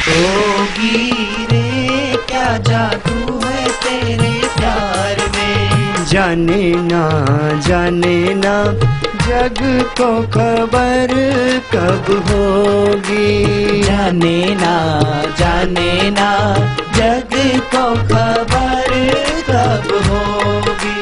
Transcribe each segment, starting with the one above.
होगी रे, क्या जादू है तेरे प्यार में। जाने ना जग को खबर कब होगी। जाने ना जग को खबर कब होगी।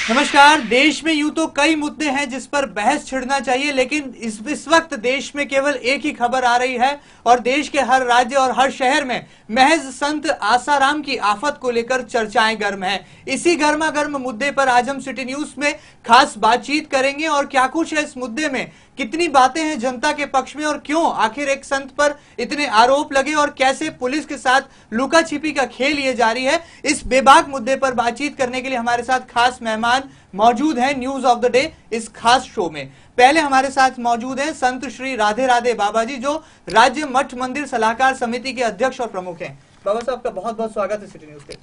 नमस्कार। देश में यूं तो कई मुद्दे हैं जिस पर बहस छिड़ना चाहिए, लेकिन इस वक्त देश में केवल एक ही खबर आ रही है और देश के हर राज्य और हर शहर में महज संत आसाराम की आफत को लेकर चर्चाएं गर्म हैं। इसी गर्मा गर्म मुद्दे पर आज हम सिटी न्यूज में खास बातचीत करेंगे और क्या कुछ है इस मुद्दे में, कितनी बातें हैं जनता के पक्ष में और क्यों आखिर एक संत पर इतने आरोप लगे और कैसे पुलिस के साथ लुका छिपी का खेल ये जारी है। इस बेबाक मुद्दे पर बातचीत करने के लिए हमारे साथ खास मेहमान मौजूद हैं न्यूज ऑफ द डे इस खास शो में। पहले हमारे साथ मौजूद हैं संत श्री राधे राधे बाबा जी, जो राज्य मठ मंदिर सलाहकार समिति के अध्यक्ष और प्रमुख हैं। बाबा साहब का बहुत बहुत स्वागत है सिटी न्यूज के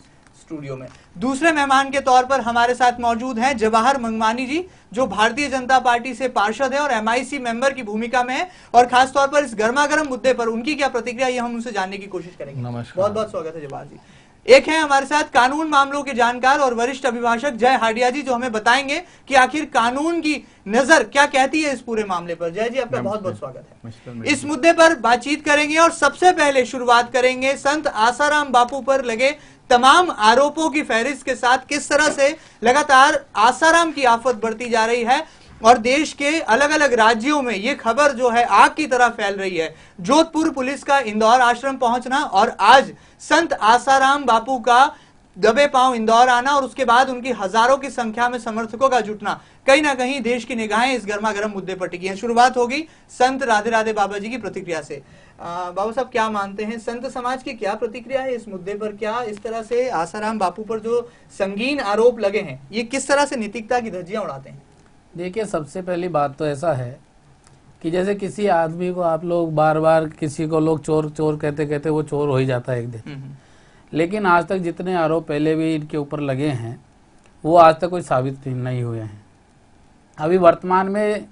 स्टूडियो में। दूसरे मेहमान के तौर पर हमारे साथ मौजूद हैं जवाहर मंगवानी जी, जो भारतीय जनता पार्टी से पार्षद है और MIC मेंबर की भूमिका में है और खास तौर पर इस गर्मागर्म मुद्दे पर उनकी क्या प्रतिक्रिया ये हम उनसे जानने की कोशिश करेंगे। बहुत बहुत स्वागत है जवाहर जी। एक है हमारे साथ कानून मामलों के जानकार और वरिष्ठ अभिभाषक जय हाडिया जी, जो हमें बताएंगे कि आखिर कानून की नजर क्या कहती है इस पूरे मामले पर। जय जी, आपका बहुत बहुत स्वागत है। इस मुद्दे पर बातचीत करेंगे और सबसे पहले शुरुआत करेंगे संत आसाराम बापू पर लगे तमाम आरोपों की फहरिस्त के साथ। किस तरह से लगातार आसाराम की आफत बढ़ती जा रही है और देश के अलग अलग राज्यों में ये खबर जो है आग की तरह फैल रही है। जोधपुर पुलिस का इंदौर आश्रम पहुंचना और आज संत आसाराम बापू का दबे पांव इंदौर आना और उसके बाद उनकी हजारों की संख्या में समर्थकों का जुटना, कहीं ना कहीं देश की निगाहें इस गर्मागर्म मुद्दे पर टिकी हैं। शुरुआत होगी संत राधे राधे बाबा जी की प्रतिक्रिया से। बाबा साहब, क्या मानते हैं, संत समाज की क्या प्रतिक्रिया है इस मुद्दे पर? क्या इस तरह से आसाराम बापू पर जो संगीन आरोप लगे हैं ये किस तरह से नैतिकता की धज्जियां उड़ाते हैं? देखिए, सबसे पहली बात तो ऐसा है कि जैसे किसी आदमी को आप लोग बार बार किसी को लोग चोर चोर कहते कहते वो चोर हो ही जाता है एक दिन, लेकिन आज तक जितने आरोप पहले भी इनके ऊपर लगे हैं वो आज तक कोई साबित नहीं हुए हैं। अभी वर्तमान में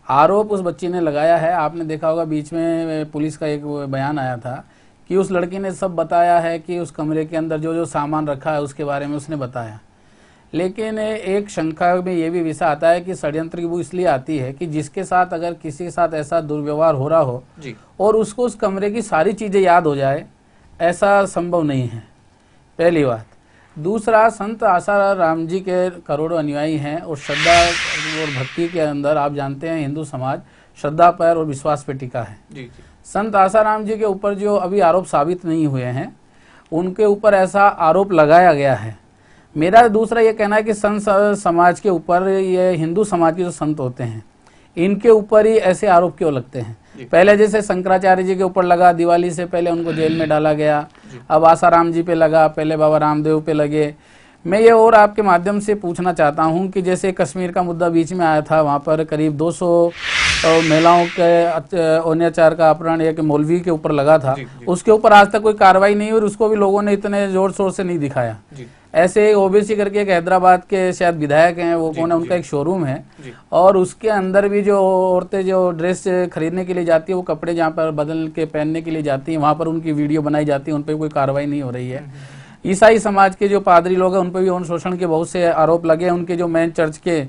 आरोप उस बच्ची ने लगाया है। आपने देखा होगा बीच में पुलिस का एक बयान आया था कि उस लड़की ने सब बताया है कि उस कमरे के अंदर जो जो सामान रखा है उसके बारे में उसने बताया। लेकिन एक शंका में ये भी विषय आता है कि षड्यंत्र की वो इसलिए आती है कि जिसके साथ अगर किसी के साथ ऐसा दुर्व्यवहार हो रहा हो जी, और उसको उस कमरे की सारी चीजें याद हो जाए, ऐसा संभव नहीं है, पहली बात। दूसरा, संत आसाराम जी के करोड़ों अनुयायी हैं और श्रद्धा और भक्ति के अंदर आप जानते हैं हिंदू समाज श्रद्धा पर और विश्वास पर टिका है जी। संत आसाराम जी के ऊपर जो अभी आरोप साबित नहीं हुए हैं उनके ऊपर ऐसा आरोप लगाया गया है। मेरा दूसरा ये कहना है कि संत समाज के ऊपर, ये हिंदू समाज के जो संत होते हैं इनके ऊपर ही ऐसे आरोप क्यों लगते हैं? पहले जैसे शंकराचार्य जी के ऊपर लगा, दिवाली से पहले उनको जेल में डाला गया, अब आसाराम जी पे लगा, पहले बाबा रामदेव पे लगे। मैं ये और आपके माध्यम से पूछना चाहता हूं कि जैसे कश्मीर का मुद्दा बीच में आया था, वहां पर करीब 200 महिलाओं के अत्याचार का अपहरण एक मौलवी के ऊपर लगा था, उसके ऊपर आज तक कोई कार्रवाई नहीं हुई और उसको भी लोगों ने इतने जोर शोर से नहीं दिखाया। ऐसे ओबीसी करके एक हैदराबाद के शायद विधायक हैं, वो कौन है, उनका एक शोरूम है और उसके अंदर भी जो औरतें जो ड्रेस खरीदने के लिए जाती है, वो कपड़े जहाँ पर बदल के पहनने के लिए जाती है, वहां पर उनकी वीडियो बनाई जाती है, उन पर कोई कार्रवाई नहीं हो रही है। ईसाई समाज के जो पादरी लोग हैं उन पर भी यौन शोषण के बहुत से आरोप लगे। उनके जो मेन चर्च के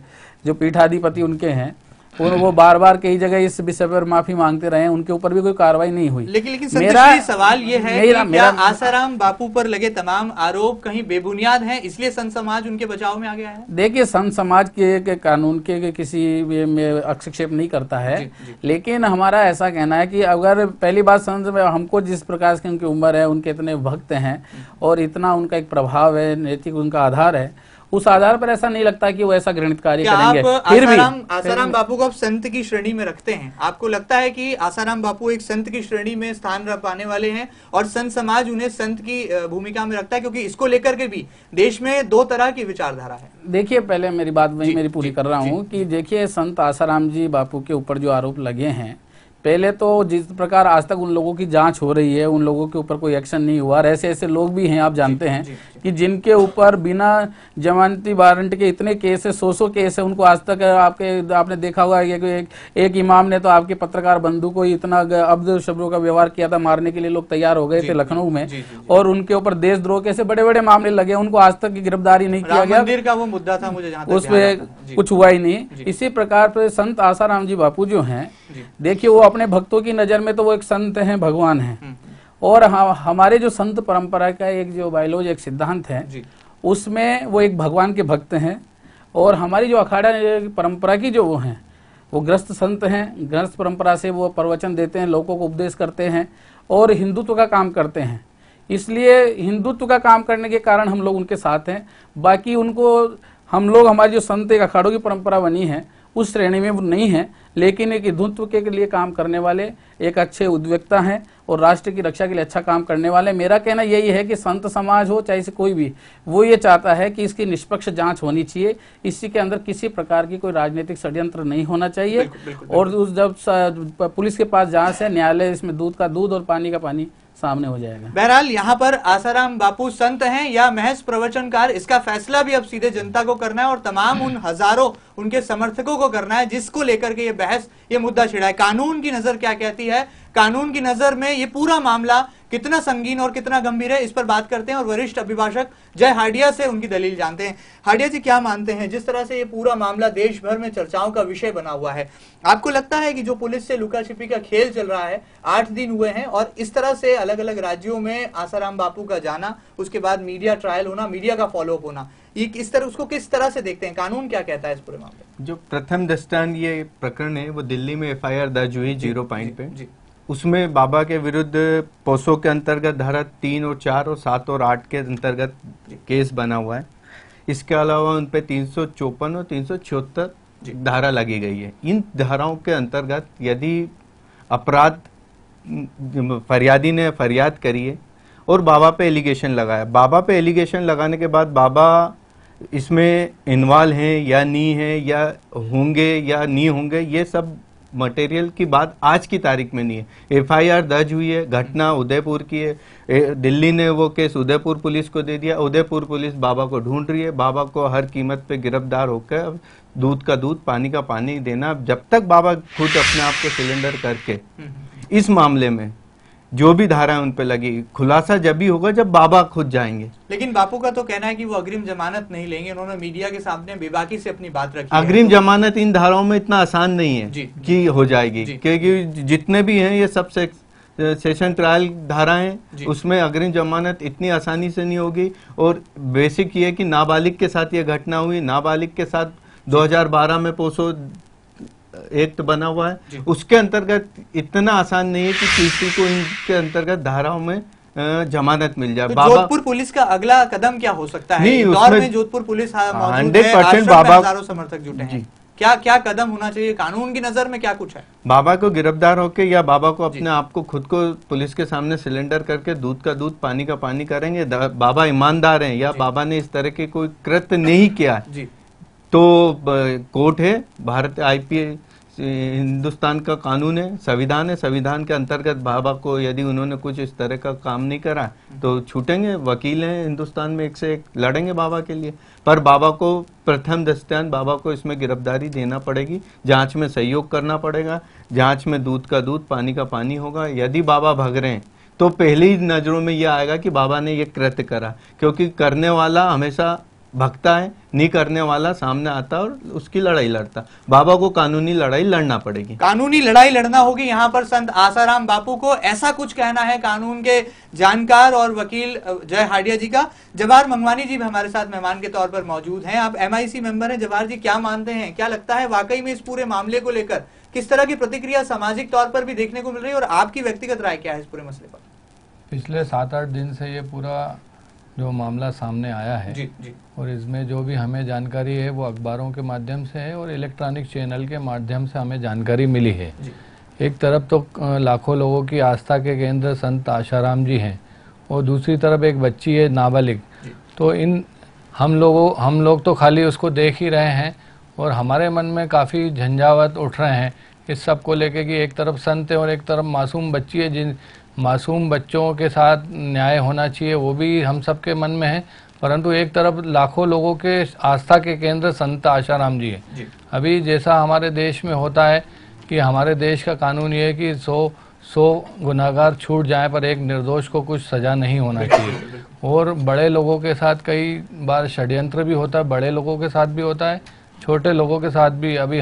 जो पीठाधिपति उनके हैं वो बार बार कई जगह इस विषय पर माफी मांगते रहे, उनके ऊपर भी कोई कार्रवाई नहीं हुई। लेकिन मेरा सवाल ये है कि क्या आसाराम बापू पर लगे तमाम आरोप कहीं बेबुनियाद हैं, इसलिए संत समाज उनके बचाव में आ गया है? देखिए, संत समाज के कानून के किसी में हस्तक्षेप नहीं करता है जी। लेकिन हमारा ऐसा कहना है कि अगर पहली बात, संत में हमको जिस प्रकार की उनकी उम्र है, उनके इतने भक्त हैं और इतना उनका एक प्रभाव है, नैतिक उनका आधार है, उस आधार पर ऐसा नहीं लगता कि वो ऐसा घृणित कार्य करेंगे। फिर भी आसाराम बापू को आप संत की श्रेणी में रखते हैं, आपको लगता है कि आसाराम बापू एक संत की श्रेणी में स्थान रख पाने वाले हैं और संत समाज उन्हें संत की भूमिका में रखता है? क्योंकि इसको लेकर के भी देश में दो तरह की विचारधारा है। देखिए, पहले मेरी बात वही मेरी पूरी कर रहा हूँ कि देखिए, संत आसाराम जी बापू के ऊपर जो आरोप लगे हैं, पहले तो जिस प्रकार आज तक उन लोगों की जांच हो रही है, उन लोगों के ऊपर कोई एक्शन नहीं हुआ। ऐसे ऐसे लोग भी हैं, आप जानते हैं कि जिनके ऊपर बिना जमानती वारंट के इतने केस है, 100 केस है, उनको आज तक आपने देखा होगा कि एक इमाम ने तो आपके पत्रकार बंधु को इतना अब्द शब्दों का व्यवहार किया था, मारने के लिए लोग तैयार हो गए थे लखनऊ में, और उनके ऊपर देशद्रोह के बड़े बड़े मामले लगे, उनको आज तक की गिरफ्तारी नहीं किया गया। मंदिर का वो मुद्दा था, मुझे उसमें कुछ हुआ ही नहीं। इसी प्रकार पर संत आसाराम जी बापू जो हैं, देखिए वो अपने भक्तों की नजर में तो वो एक संत हैं, भगवान हैं, और हमारे जो संत परंपरा का एक जो बायोलॉजी एक सिद्धांत है, उसमें वो एक भगवान के भक्त हैं। और हमारी जो अखाड़ा परंपरा की जो वो हैं, वो ग्रस्त संत हैं। ग्रस्त परंपरा से वो प्रवचन देते हैं, लोगों को उपदेश करते हैं और हिंदुत्व का काम करते हैं। इसलिए हिंदुत्व का काम करने के कारण हम लोग उनके साथ हैं। बाकी उनको हम लोग, हमारी जो संत एक अखाड़ों की परंपरा बनी है उस श्रेणी में वो नहीं है, लेकिन एक हिंदुत्व के लिए काम करने वाले एक अच्छे उद्योक्ता हैं और राष्ट्र की रक्षा के लिए अच्छा काम करने वाले। मेरा कहना यही है कि संत समाज हो चाहे से कोई भी, वो ये चाहता है कि इसकी निष्पक्ष जांच होनी चाहिए, इसी के अंदर किसी प्रकार की कोई राजनीतिक षड्यंत्र नहीं होना चाहिए। और उस जब पुलिस के पास जांच है, न्यायालय इसमें दूध का दूध और पानी का पानी सामने हो जाएगा। बहरहाल यहाँ पर आसाराम बापू संत हैं या महज प्रवचनकार, इसका फैसला भी अब सीधे जनता को करना है और तमाम उन हजारों उनके समर्थकों को करना है जिसको लेकर के ये बहस, ये मुद्दा छिड़ा है। कानून की नजर क्या कहती है, कानून की नजर में ये पूरा मामला कितना संगीन और कितना गंभीर है, इस पर बात करते हैं और वरिष्ठ अभिभाषक जय हाडिया से उनकी दलील जानते हैं। हाडिया जी, क्या मानते हैं, जिस तरह से ये पूरा मामला देश भर में चर्चाओं का विषय बना हुआ है, आपको लगता है कि जो पुलिस से लुका छिपी का खेल चल रहा है, 8 दिन हुए हैं और इस तरह से अलग अलग राज्यों में आसाराम बापू का जाना, उसके बाद मीडिया ट्रायल होना, मीडिया का फॉलोअप होना, ये इस तरह उसको किस तरह से देखते हैं, कानून क्या कहता है इस पूरे मामले? जो प्रथम दृष्टांत ये प्रकरण है वो दिल्ली में FIR दर्ज हुई 0 पॉइंट पे। उसमें बाबा के विरुद्ध पोसो के अंतर्गत धारा 3 और 4 और 7 और 8 के अंतर्गत केस बना हुआ है। इसके अलावा उन पे 354 और 376 धारा लगी गई है। इन धाराओं के अंतर्गत यदि अपराध फरियादी ने फरियाद करी है और बाबा पे एलिगेशन लगाया, बाबा पे एलिगेशन लगाने के बाद बाबा इसमें इन्वॉल्व हैं या नहीं है, या होंगे या नहीं होंगे, ये सब मटेरियल की बात आज की तारीख में नहीं है। FIR दर्ज हुई है, घटना उदयपुर की है, दिल्ली ने वो केस उदयपुर पुलिस को दे दिया, उदयपुर पुलिस बाबा को ढूंढ रही है, बाबा को हर कीमत पे गिरफ्तार होकर दूध का दूध पानी का पानी देना। जब तक बाबा खुद अपने आप को सिलेंडर करके इस मामले में जो भी धारा उन पे लगी, खुलासा जब भी होगा जब बाबा खुद जाएंगे। लेकिन बापू का तो कहना है कि वो अग्रिम जमानत नहीं लेंगे, उन्होंने मीडिया के सामने बेबाकी से अपनी बात रखी। अग्रिम जमानत इन धाराओं में इतना आसान नहीं है कि हो जाएगी, क्योंकि जितने भी हैं ये सब सेशन ट्रायल धाराएं, उसमें अग्रिम जमानत इतनी आसानी से नहीं होगी। और बेसिक ये कि नाबालिग के साथ ये घटना हुई, नाबालिग के साथ 2012 में पोसो एक्ट बना हुआ है, उसके अंतर्गत इतना आसान नहीं है कि किसी को इनके अंतर्गत धाराओं में जमानत मिल जाए। तो जोधपुर पुलिस का अगला कदम क्या हो सकता है? इंदौर में जोधपुर पुलिस मौजूद है, 100% बाबा, हजारों समर्थक जुटे हैं, क्या क्या कदम होना चाहिए कानून की नजर में, क्या कुछ है? बाबा को गिरफ्तार होके या बाबा को अपने आप को खुद को पुलिस के सामने सिलेंडर करके दूध का दूध पानी का पानी करेंगे, बाबा ईमानदार हैं या बाबा ने इस तरह के कोई कृत्य नहीं किया तो कोर्ट है, भारत IPC हिंदुस्तान का कानून है, संविधान के अंतर्गत बाबा को यदि उन्होंने कुछ इस तरह का काम नहीं करा तो छूटेंगे। वकील हैं हिंदुस्तान में, एक से एक लड़ेंगे बाबा के लिए। पर बाबा को प्रथम दृष्टांत बाबा को इसमें गिरफ्तारी देना पड़ेगी, जांच में सहयोग करना पड़ेगा, जांच में दूध का दूध पानी का पानी होगा। यदि बाबा भग रहे हैं तो पहली नजरों में यह आएगा कि बाबा ने ये कृत्य करा, क्योंकि करने वाला हमेशा भगता है, नहीं करने वाला सामने आता और उसकी लड़ाई लड़ता। बाबा को कानूनी लड़ाई लड़ना पड़ेगी, कानूनी लड़ाई लड़ना होगी। यहाँ पर संत आसाराम बापू को ऐसा कुछ कहना है कानून के जानकार और वकील जय हाडिया जी का। जवाहर मंगवानी जी भी हमारे साथ मेहमान के तौर पर मौजूद हैं, आप MIC मेंबर हैं। जवाहर जी, क्या मानते हैं, क्या लगता है वाकई में इस पूरे मामले को लेकर किस तरह की प्रतिक्रिया सामाजिक तौर पर भी देखने को मिल रही है और आपकी व्यक्तिगत राय क्या है इस पूरे मसले पर? पिछले 7-8 दिन से ये पूरा जो मामला सामने आया है जी। और इसमें जो भी हमें जानकारी है वो अखबारों के माध्यम से है और इलेक्ट्रॉनिक चैनल के माध्यम से हमें जानकारी मिली है। एक तरफ तो लाखों लोगों की आस्था के केंद्र संत आसाराम जी हैं और दूसरी तरफ एक बच्ची है नाबालिग। तो इन हम लोग तो खाली उसको देख ही रहे हैं और हमारे मन में काफ़ी झंझावत उठ रहे हैं इस सब को लेके कि एक तरफ संत है और एक तरफ मासूम बच्ची है, जिन मासूम बच्चों के साथ न्याय होना चाहिए वो भी हम सब के मन में है, परंतु एक तरफ लाखों लोगों के आस्था के केंद्र संत आशाराम जी है। अभी जैसा हमारे देश में होता है कि हमारे देश का कानून ये है कि 100 गुनाहगार छूट जाए पर एक निर्दोष को कुछ सजा नहीं होना चाहिए। और बड़े लोगों के साथ कई बार षड्यंत्र भी होता है, बड़े लोगों के साथ भी होता है, छोटे लोगों के साथ भी। अभी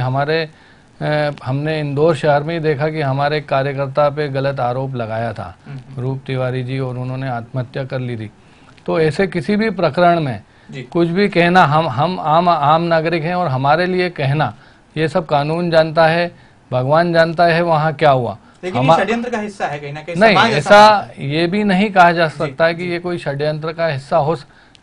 हमने इंदौर शहर में ही देखा कि हमारे कार्यकर्ता पे गलत आरोप लगाया था रूप तिवारी जी, और उन्होंने आत्महत्या कर ली थी। तो ऐसे किसी भी प्रकरण में कुछ भी कहना, हम आम नागरिक हैं और हमारे लिए कहना, ये सब कानून जानता है, भगवान जानता है वहाँ क्या हुआ। लेकिन षड्यंत्र का हिस्सा है कहीं ना कहीं। नहीं, ऐसा ये भी नहीं कहा जा सकता है कि ये कोई षड्यंत्र का हिस्सा हो,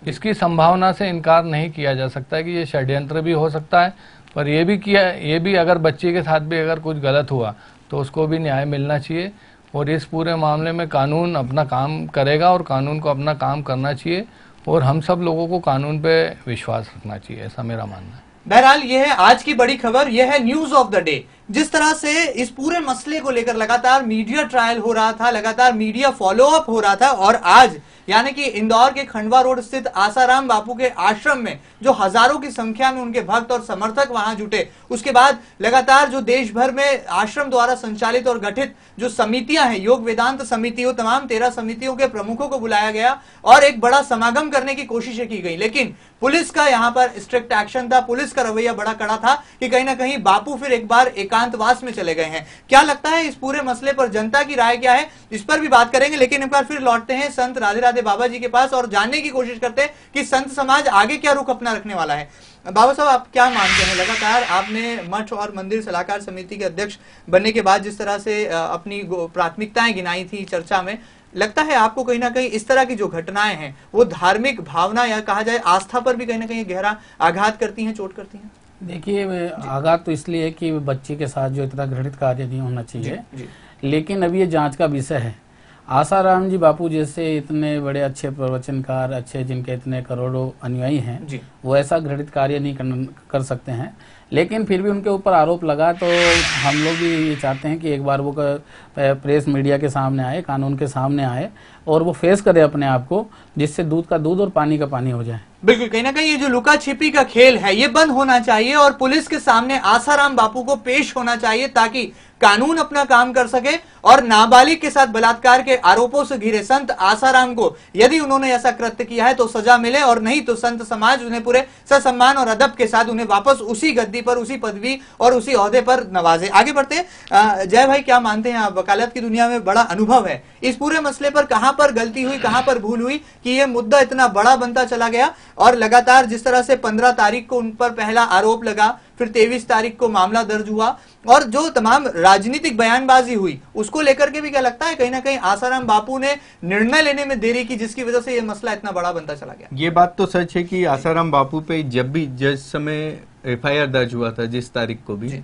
इसकी संभावना से इनकार नहीं किया जा सकता है कि ये षड्यंत्र भी हो सकता है। पर ये भी अगर बच्ची के साथ भी अगर कुछ गलत हुआ तो उसको भी न्याय मिलना चाहिए, और इस पूरे मामले में कानून अपना काम करेगा और कानून को अपना काम करना चाहिए, और हम सब लोगों को कानून पे विश्वास रखना चाहिए, ऐसा मेरा मानना है। बहरहाल ये है आज की बड़ी खबर, यह है न्यूज ऑफ द डे। जिस तरह से इस पूरे मसले को लेकर लगातार मीडिया ट्रायल हो रहा था, लगातार मीडिया फॉलो अप हो रहा था, और आज यानी कि इंदौर के खंडवा रोड स्थित आसाराम बापू के आश्रम में जो हजारों की संख्या में उनके भक्त और समर्थक वहां जुटे, उसके बाद लगातार जो देश भर में आश्रम द्वारा संचालित और गठित जो समितियां हैं, योग वेदांत समिति, हो तमाम 13 समितियों के प्रमुखों को बुलाया गया और एक बड़ा समागम करने की कोशिशें की गई। लेकिन पुलिस का यहां पर स्ट्रिक्ट एक्शन था, पुलिस का रवैया बड़ा कड़ा था कि कहीं ना कहीं बापू फिर एक बार एकांतवास में चले गए हैं। क्या लगता है इस पूरे मसले पर जनता की राय क्या है, इस पर भी बात करेंगे। लेकिन एक बार फिर लौटते हैं संत राधे राधे बाबा जी के पास और जानने की कोशिश करते हैं कि संत समाज आगे क्या रुख अपना रखने वाला है। बाबा साहब, आप क्या मानते हैं, लगातार आपने मठ और मंदिर सलाहकार समिति के अध्यक्ष बनने के बाद जिस तरह से अपनी प्राथमिकताएं गिनाई थी चर्चा में, लगता है आपको कहीं ना कहीं इस तरह की जो घटनाएं हैं वो धार्मिक भावना या कहा जाए आस्था पर भी कहीं ना कहीं गहरा आघात करती हैं, चोट करती हैं? देखिए, आघात तो इसलिए है कि बच्ची के साथ जो इतना घृणित कार्य नहीं होना चाहिए, लेकिन अभी ये जांच का विषय है। आसाराम जी बापू जैसे इतने बड़े अच्छे प्रवचनकार, अच्छे जिनके इतने करोड़ों अनुयायी हैं, वो ऐसा घृणित कार्य नहीं कर सकते हैं। लेकिन फिर भी उनके ऊपर आरोप लगा तो हम लोग भी ये चाहते हैं कि एक बार वो प्रेस मीडिया के सामने आए, कानून के सामने आए और वो फेस करे अपने आप को, जिससे दूध का दूध और पानी का पानी हो जाए। बिल्कुल, कहीं ना कहीं ये जो लुका छिपी का खेल है ये बंद होना चाहिए और पुलिस के सामने आसाराम बापू को पेश होना चाहिए ताकि कानून अपना काम कर सके और नाबालिग के साथ बलात्कार के आरोपों से घिरे संत आसाराम को यदि उन्होंने ऐसा कृत्य किया है तो सजा मिले, और नहीं तो संत समाज उन्हें पूरे ससम्मान और अदब के साथ उन्हें वापस उसी गद्दी पर, उसी पदवी और उसी ओहदे पर नवाजे। आगे बढ़ते हैं। जय भाई, क्या मानते हैं आप, वकालत की दुनिया में बड़ा अनुभव है, इस पूरे मसले पर कहां पर गलती हुई, कहां पर भूल हुई कि यह मुद्दा इतना बड़ा बनता चला गया और लगातार जिस तरह से 15 तारीख को उन पर पहला आरोप लगा, फिर 23 तारीख को मामला दर्ज हुआ और जो तमाम राजनीतिक बयानबाजी हुई उसको लेकर के भी क्या लगता है कहीं ना कहीं आसाराम बापू ने निर्णय लेने में देरी की, जिसकी वजह से ये मसला इतना बड़ा बनता चला गया? ये बात तो सच है कि आसाराम बापू पे जब भी जिस समय FIR दर्ज हुआ था, जिस तारीख को भी,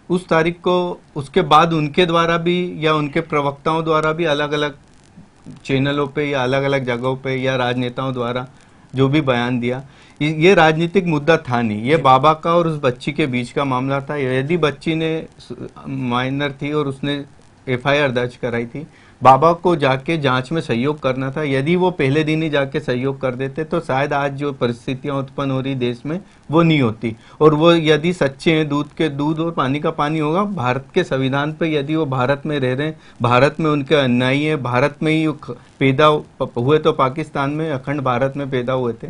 उस तारीख को उसके बाद उनके द्वारा भी या उनके प्रवक्ताओं द्वारा भी अलग अलग चैनलों पे या अलग अलग जगहों पे या राजनेताओं द्वारा जो भी बयान दिया, ये राजनीतिक मुद्दा था नहीं, ये बाबा का और उस बच्ची के बीच का मामला था। यदि बच्ची ने माइनर थी और उसने FIR दर्ज कराई थी, बाबा को जाके जांच में सहयोग करना था। यदि वो पहले दिन ही जाके सहयोग कर देते तो शायद आज जो परिस्थितियां उत्पन्न हो रही देश में वो नहीं होती। और वो यदि सच्चे हैं, दूध के दूध और पानी का पानी होगा। भारत के संविधान पे यदि वो भारत में रह रहे हैं, भारत में उनके अन्यायी है, भारत में ही पैदा हुए तो पाकिस्तान में, अखंड भारत में पैदा हुए थे,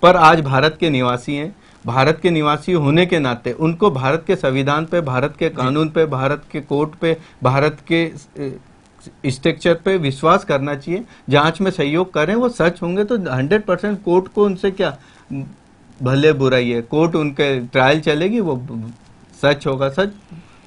पर आज भारत के निवासी हैं। भारत के निवासी होने के नाते उनको भारत के संविधान पे, भारत के कानून पे, भारत के कोर्ट पे, भारत के स्ट्रक्चर पे विश्वास करना चाहिए। जांच में सहयोग करें, वो सच होंगे तो 100% कोर्ट को उनसे क्या भले बुराई है, कोर्ट उनके ट्रायल चलेगी, वो सच होगा सच,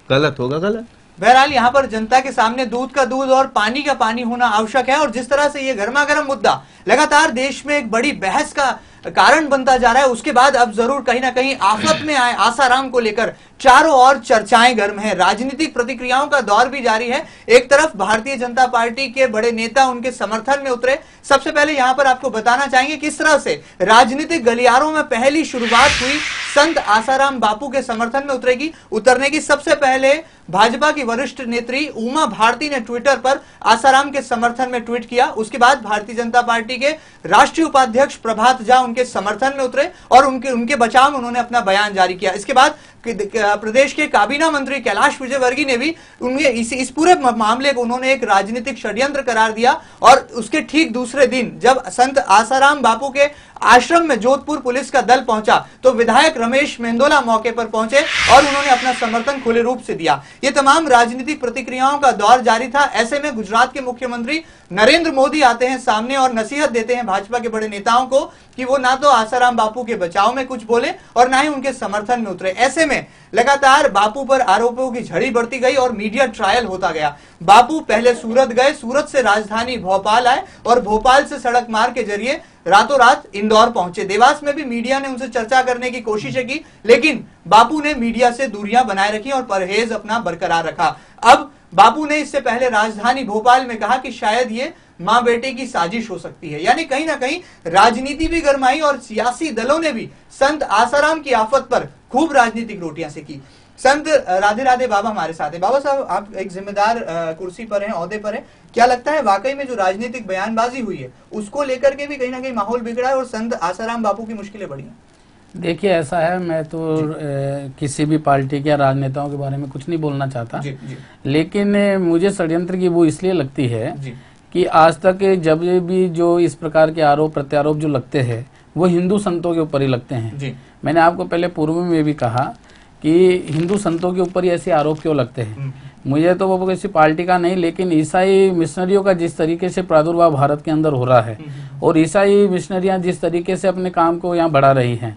गलत होगा गलत। बहरहाल यहाँ पर जनता के सामने दूध का दूध और पानी का पानी होना आवश्यक है। और जिस तरह से ये गर्मा गर्म मुद्दा लगातार देश में एक बड़ी बहस का कारण बनता जा रहा है, उसके बाद अब जरूर कहीं ना कहीं आफत में आए आसाराम को लेकर चारों ओर चर्चाएं गर्म है। राजनीतिक प्रतिक्रियाओं का दौर भी जारी है। एक तरफ भारतीय जनता पार्टी के बड़े नेता उनके समर्थन में उतरे। सबसे पहले यहां पर आपको बताना चाहेंगे किस तरह से राजनीतिक गलियारों में पहली शुरुआत हुई संत आसाराम बापू के समर्थन में उतरने की। सबसे पहले भाजपा की वरिष्ठ नेत्री उमा भारती ने ट्विटर पर आसाराम के समर्थन में ट्वीट किया। उसके बाद भारतीय जनता पार्टी के राष्ट्रीय उपाध्यक्ष प्रभात झा उनके समर्थन में उतरे और उनके बचाव में उन्होंने अपना बयान जारी किया। इसके बाद प्रदेश के काबीना मंत्री कैलाश विजयवर्गीय ने भी उन्हें इस पूरे मामले को उन्होंने एक राजनीतिक षड्यंत्र करार दिया। और उसके ठीक दूसरे दिन जब संत आसाराम बापू के आश्रम में जोधपुर पुलिस का दल पहुंचा तो विधायक रमेश मेंदोला मौके पर पहुंचे और उन्होंने अपना समर्थन खुले रूप से दिया। ये तमाम राजनीतिक प्रतिक्रियाओं का दौर जारी था। ऐसे में गुजरात के मुख्यमंत्री नरेंद्र मोदी आते हैं सामने और नसीहत देते हैं भाजपा के बड़े नेताओं को कि वो ना तो आसाराम बापू के बचाव में कुछ बोले और ना ही उनके समर्थन में उतरे। ऐसे में लगातार बापू पर आरोपों की झड़ी बढ़ती गई और मीडिया ट्रायल होता गया। बापू पहले सूरत गए, सूरत से राजधानी भोपाल आए और भोपाल से सड़क मार्ग के जरिए रातों रात इंदौर पहुंचे। देवास में भी मीडिया ने उनसे चर्चा करने की कोशिशें की, लेकिन बापू ने मीडिया से दूरियां बनाए रखी और परहेज अपना बरकरार रखा। अब बापू ने इससे पहले राजधानी भोपाल में कहा कि शायद ये मां बेटे की साजिश हो सकती है। यानी कहीं ना कहीं राजनीति भी गरमाई और सियासी दलों ने भी संत आसाराम की आफत पर खूब राजनीतिक रोटियां सेकी। संत राधे राधे बाबा हमारे साथ है। बाबा साहब, आप एक जिम्मेदार कुर्सी पर हैं, ओहदे पर हैं। क्या लगता है वाकई में जो राजनीतिक बयानबाजी हुई है उसको लेकर के भी कहीं ना कहीं माहौल बिगड़ा है और संत आसाराम बापू की मुश्किलें बढ़ी हैं? देखिए, ऐसा है, मैं तो किसी भी पार्टी के या राजनेताओं के बारे में कुछ नहीं बोलना चाहता। लेकिन मुझे षड्यंत्र की वो इसलिए लगती है कि आज तक जब भी जो इस प्रकार के आरोप प्रत्यारोप जो लगते हैं वो हिंदू संतों के ऊपर ही लगते हैं। मैंने आपको पहले पूर्व में भी कहा कि हिंदू संतों के ऊपर ही ऐसे आरोप क्यों लगते हैं। मुझे तो वो किसी पार्टी का नहीं, लेकिन ईसाई मिशनरियों का जिस तरीके से प्रादुर्भाव भारत के अंदर हो रहा है और ईसाई मिशनरियां जिस तरीके से अपने काम को यहाँ बढ़ा रही हैं,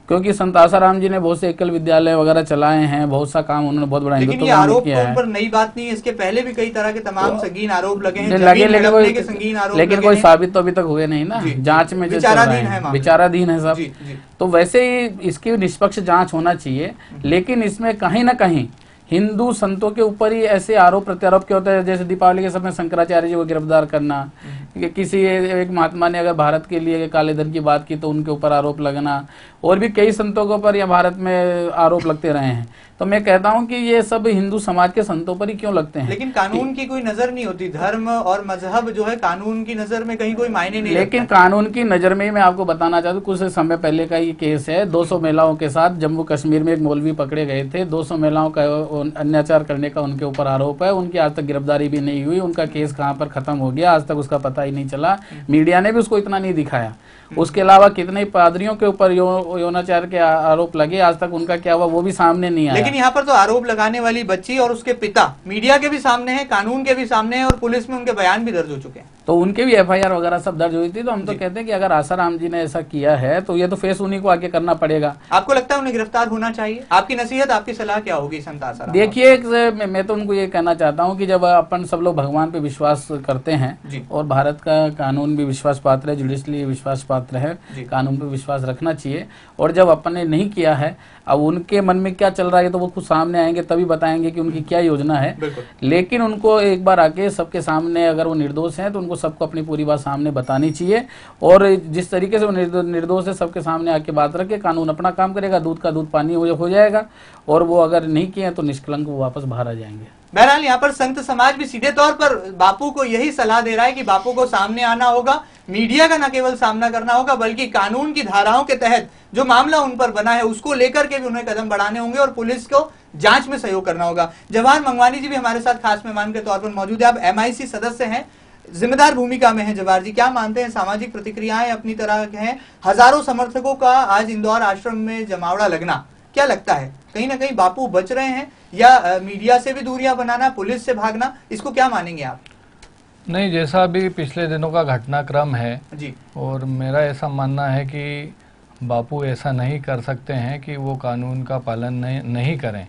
क्योंकि संत आसाराम जी ने बहुत से एकल विद्यालय वगैरह चलाए हैं, बहुत सा काम उन्होंने बहुत बड़ा लेकिन ये आरोप किया है। पर नई बात नहीं है, इसके पहले भी कई तरह के तमाम संगीन आरोप लगे हैं, लेकिन कोई साबित तो अभी तक हुए नहीं ना, जांच में विचाराधीन है सब। तो वैसे ही इसकी निष्पक्ष जांच होना चाहिए, लेकिन इसमें कहीं ना कहीं हिंदू संतों के ऊपर ही ऐसे आरोप प्रत्यारोप क्यों होते हैं। जैसे दीपावली के समय शंकराचार्य जी को गिरफ्तार करना, किसी एक महात्मा ने अगर भारत के लिए काले धन की बात की तो उनके ऊपर आरोप लगना, और भी कई संतों के ऊपर या भारत में आरोप लगते रहे हैं। तो मैं कहता हूं कि ये सब हिंदू समाज के संतों पर ही क्यों लगते हैं। लेकिन कानून की कोई नजर नहीं होती, धर्म और मजहब जो है कानून की नजर में कहीं कोई मायने नहीं। लेकिन कानून की नजर में मैं आपको बताना चाहता हूँ, कुछ समय पहले का ये केस है। 200 महिलाओं के साथ जम्मू कश्मीर में एक मौलवी पकड़े गए थे। 200 महिलाओं का अत्याचार करने का उनके ऊपर आरोप है। उनकी आज तक गिरफ्तारी भी नहीं हुई। उनका केस कहाँ पर खत्म हो गया आज तक उसका पता ही नहीं चला। मीडिया ने भी उसको इतना नहीं दिखाया। उसके अलावा कितने पादरियों के ऊपर यौनाचार के आरोप लगे, आज तक उनका क्या हुआ वो भी सामने नहीं आया। लेकिन यहाँ पर तो आरोप लगाने वाली बच्ची और उसके पिता मीडिया के भी सामने है, कानून के भी सामने है और पुलिस में उनके बयान भी दर्ज हो चुके हैं। तो उनके भी एफआईआर वगैरह सब दर्ज हुई थी। तो हम तो कहते हैं कि अगर आसाराम जी ने ऐसा किया है तो ये तो फेस उन्हीं को आगे करना पड़ेगा। आपको लगता है उन्हें गिरफ्तार होना चाहिए? आपकी नसीहत, आपकी सलाह क्या होगी संत आसाराम? देखिए, मैं तो उनको ये कहना चाहता हूँ कि जब अपन सब लोग भगवान पे विश्वास करते हैं और भारत का कानून भी विश्वास पात्र है, जुडिशली विश्वास पात्र है, कानून पे विश्वास रखना चाहिए। और जब अपन ने नहीं किया है, अब उनके मन में क्या चल रहा है तो वो खुद सामने आएंगे तभी बताएंगे कि उनकी क्या योजना है। लेकिन उनको एक बार आके सबके सामने, अगर वो निर्दोष हैं तो उनको सबको अपनी पूरी बात सामने बतानी चाहिए। और जिस तरीके से वो निर्दोष है सबके सामने आके बात रखे, कानून अपना काम करेगा, दूध का दूध पानी हो जाएगा। और वो अगर नहीं किए तो निष्कलंक वो वापस बाहर आ जाएंगे। बहरहाल यहाँ पर संत समाज भी सीधे तौर पर बापू को यही सलाह दे रहा है कि बापू को सामने आना होगा, मीडिया का न केवल सामना करना होगा बल्कि कानून की धाराओं के तहत जो मामला उन पर बना है उसको लेकर के भी उन्हें कदम बढ़ाने होंगे और पुलिस को जांच में सहयोग करना होगा। जवाहर मंगवानी जी भी हमारे साथ खास मेहमान के तौर पर मौजूद है। आप MIC सदस्य हैं, जिम्मेदार भूमिका में है। जवाहर जी, क्या मानते हैं? सामाजिक प्रतिक्रियाएं अपनी तरह के हैं, हजारों समर्थकों का आज इंदौर आश्रम में जमावड़ा लगना, क्या लगता है कहीं ना कहीं बापू बच रहे हैं या मीडिया से भी दूरियां बनाना, पुलिस से भागना, इसको क्या मानेंगे आप? नहीं, जैसा अभी पिछले दिनों का घटनाक्रम है जी, और मेरा ऐसा मानना है कि बापू ऐसा नहीं कर सकते हैं कि वो कानून का पालन नहीं करें।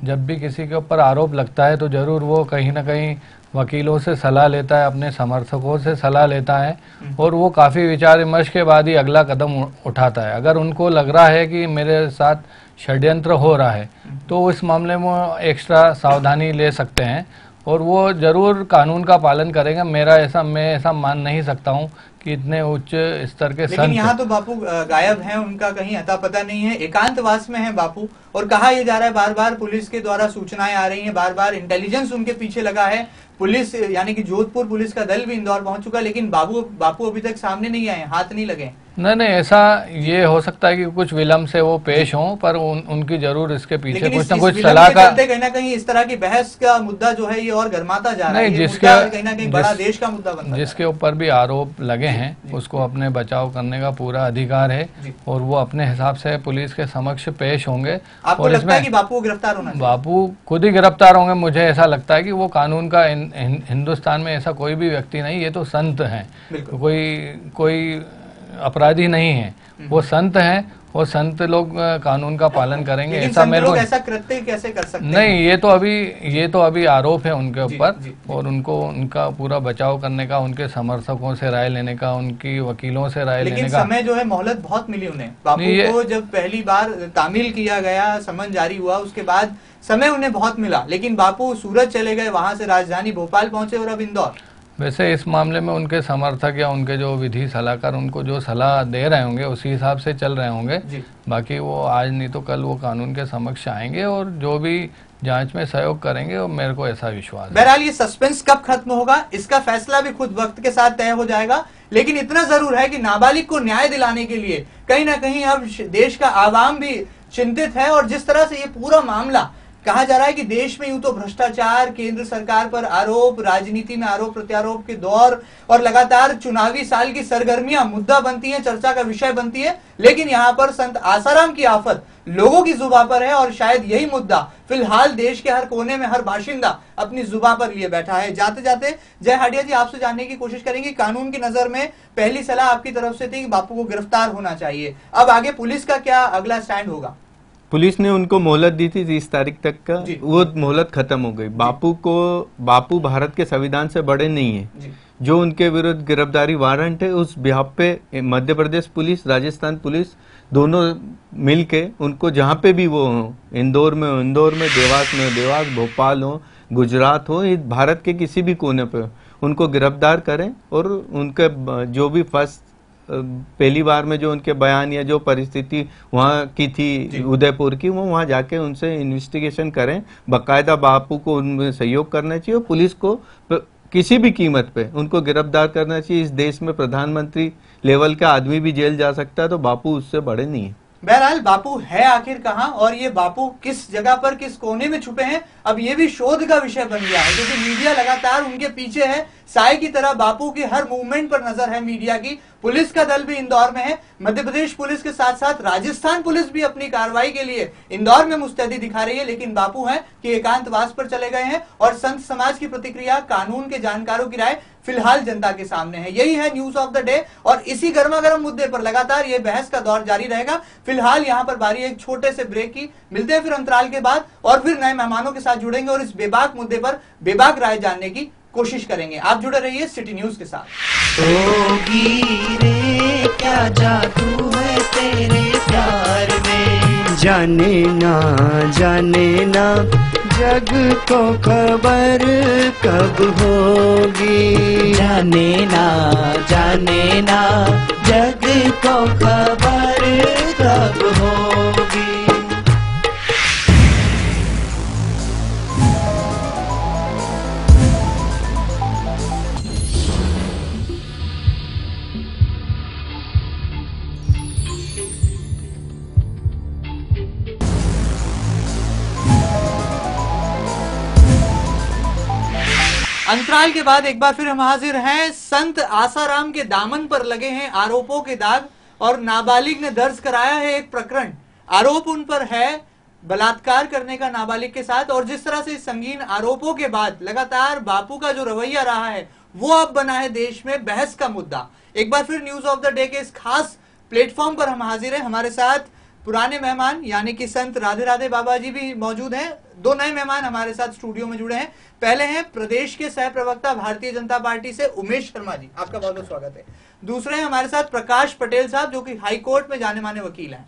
जब भी किसी के ऊपर आरोप लगता है तो जरूर वो कहीं ना कहीं वकीलों से सलाह लेता है, अपने समर्थकों से सलाह लेता है और वो काफ़ी विचार विमर्श के बाद ही अगला कदम उठाता है। अगर उनको लग रहा है कि मेरे साथ षड्यंत्र हो रहा है तो इस मामले में एक्स्ट्रा सावधानी ले सकते हैं और वो जरूर कानून का पालन करेंगे। मैं ऐसा मान नहीं सकता हूँ कि इतने उच्च स्तर के लेकिन यहाँ तो बापू गायब हैं, उनका कहीं अता पता नहीं है, एकांतवास में है बापू। और कहा यह जा रहा है, बार बार पुलिस के द्वारा सूचनाएं आ रही हैं, बार बार इंटेलिजेंस उनके पीछे लगा है। पुलिस यानी कि जोधपुर पुलिस का दल भी इंदौर पहुंच चुका, लेकिन बापू अभी तक सामने नहीं आए, हाथ नहीं लगे। नहीं, ऐसा ये हो सकता है कि कुछ विलम्ब से वो पेश हों, पर उनके जरूर इसके पीछे कुछ न कुछ सलाह का कहीं ना कहीं इस तरह की बहस का मुद्दा जो है ये और गर्माता जा रहा है। जिसके कहीं ना कहीं बड़ा देश का मुद्दा बनता है, जिसके ऊपर भी आरोप लगे हैं उसको अपने बचाव करने का पूरा अधिकार है और वो अपने हिसाब से पुलिस के समक्ष पेश होंगे। आपको लगता है कि बापू गिरफ्तार होना चाहिए? बापू खुद ही गिरफ्तार होंगे। मुझे ऐसा लगता है कि वो कानून का हिंदुस्तान में ऐसा कोई भी व्यक्ति नहीं, ये तो संत हैं, कोई अपराधी नहीं है, वो संत हैं और संत लोग कानून का पालन करेंगे। ऐसा मेरे को ऐसा कृत्य कैसे कर सकते हैं? नहीं, ये तो अभी आरोप है उनके ऊपर और उनको उनका पूरा बचाव करने का, उनके समर्थकों से राय लेने का, उनकी वकीलों से राय लेने का समय जो है मोहलत बहुत मिली उन्हें। बापू को जब पहली बार तामील किया गया, समन जारी हुआ, उसके बाद समय उन्हें बहुत मिला, लेकिन बापू सूरत चले गए, वहां से राजधानी भोपाल पहुंचे और अब इंदौर। वैसे इस मामले में उनके समर्थक या उनके जो विधि सलाहकार उनको जो सलाह दे रहे होंगे उसी हिसाब से चल रहे होंगे। बाकी वो आज नहीं तो कल वो कानून के समक्ष आएंगे और जो भी जांच में सहयोग करेंगे और मेरे को ऐसा विश्वास है। बहरहाल ये सस्पेंस कब खत्म होगा इसका फैसला भी खुद वक्त के साथ तय हो जाएगा, लेकिन इतना जरूर है कि नाबालिग को न्याय दिलाने के लिए कहीं ना कहीं अब देश का आवाम भी चिंतित है। और जिस तरह से ये पूरा मामला कहा जा रहा है कि देश में यूं तो भ्रष्टाचार, केंद्र सरकार पर आरोप, राजनीति में आरोप प्रत्यारोप के दौर और लगातार चुनावी साल की सरगर्मियां मुद्दा बनती हैं, चर्चा का विषय बनती है, लेकिन यहाँ पर संत आसाराम की आफत लोगों की जुबान पर है और शायद यही मुद्दा फिलहाल देश के हर कोने में हर बाशिंदा अपनी जुबान पर लिए बैठा है। जाते जाते जय हाडिया जी, आपसे जानने की कोशिश करेंगे, कानून की नजर में पहली सलाह आपकी तरफ से थी कि बापू को गिरफ्तार होना चाहिए, अब आगे पुलिस का क्या अगला स्टैंड होगा? पुलिस ने उनको मोहलत दी थी 30 तारीख तक का, वो मोहलत खत्म हो गई। बापू भारत के संविधान से बड़े नहीं है। जो उनके विरुद्ध गिरफ्तारी वारंट है उस बिहाफ पे मध्य प्रदेश पुलिस, राजस्थान पुलिस दोनों मिलके उनको जहाँ पे भी वो हो, इंदौर में देवास, भोपाल हो, गुजरात हो, भारत के किसी भी कोने पे उनको गिरफ्तार करें और उनके जो भी फर्स्ट पहली बार में जो उनके बयान या जो परिस्थिति वहाँ की थी उदयपुर की, वो वहाँ जाके उनसे इन्वेस्टिगेशन करें। बाकायदा बापू को उनमें सहयोग करना चाहिए और पुलिस को किसी भी कीमत पे उनको गिरफ्तार करना चाहिए। इस देश में प्रधानमंत्री लेवल का आदमी भी जेल जा सकता है, तो बापू उससे बड़े नहीं है। बहरहाल बापू है आखिर कहाँ और ये बापू किस जगह पर, किस कोने में छुपे हैं, अब ये भी शोध का विषय बन गया है, क्योंकि मीडिया लगातार उनके पीछे है। साय की तरह बापू की हर मूवमेंट पर नजर है मीडिया की। पुलिस का दल भी इंदौर में है, मध्य प्रदेश पुलिस के साथ साथ राजस्थान पुलिस भी अपनी कार्रवाई के लिए इंदौर में मुस्तैदी दिखा रही है, लेकिन बापू हैं कि एकांतवास पर चले गए हैं और संत समाज की प्रतिक्रिया, कानून के जानकारों की राय फिलहाल जनता के सामने है। यही है न्यूज ऑफ द डे और इसी गर्मा गर्म मुद्दे पर लगातार ये बहस का दौर जारी रहेगा। फिलहाल यहाँ पर बारी एक छोटे से ब्रेक की, मिलते हैं फिर अंतराल के बाद और फिर नए मेहमानों के साथ जुड़ेंगे और इस बेबाक मुद्दे पर बेबाक राय जानने की कोशिश करेंगे। आप जुड़े रहिए सिटी न्यूज के साथ। रे क्या जादू है तेरे प्यार में, जाने ना जग को खबर कब होगी, जाने ना जग को खबर कब होगी। अंतराल के बाद एक बार फिर हम हाजिर हैं। संत आसाराम के दामन पर लगे हैं आरोपों के दाग और नाबालिग ने दर्ज कराया है एक प्रकरण। आरोप उन पर है बलात्कार करने का नाबालिग के साथ, और जिस तरह से संगीन आरोपों के बाद लगातार बापू का जो रवैया रहा है वो अब बना है देश में बहस का मुद्दा। एक बार फिर न्यूज ऑफ द डे के इस खास प्लेटफॉर्म पर हम हाजिर हैं। हमारे साथ पुराने मेहमान यानी कि संत राधे राधे बाबा जी भी मौजूद हैं। दो नए मेहमान हमारे साथ स्टूडियो में जुड़े हैं। पहले हैं प्रदेश के सह प्रवक्ता भारतीय जनता पार्टी से उमेश शर्मा जी, आपका बहुत बहुत स्वागत है। दूसरे हैं हमारे साथ प्रकाश पटेल साहब, जो कि हाई कोर्ट में जाने माने वकील हैं।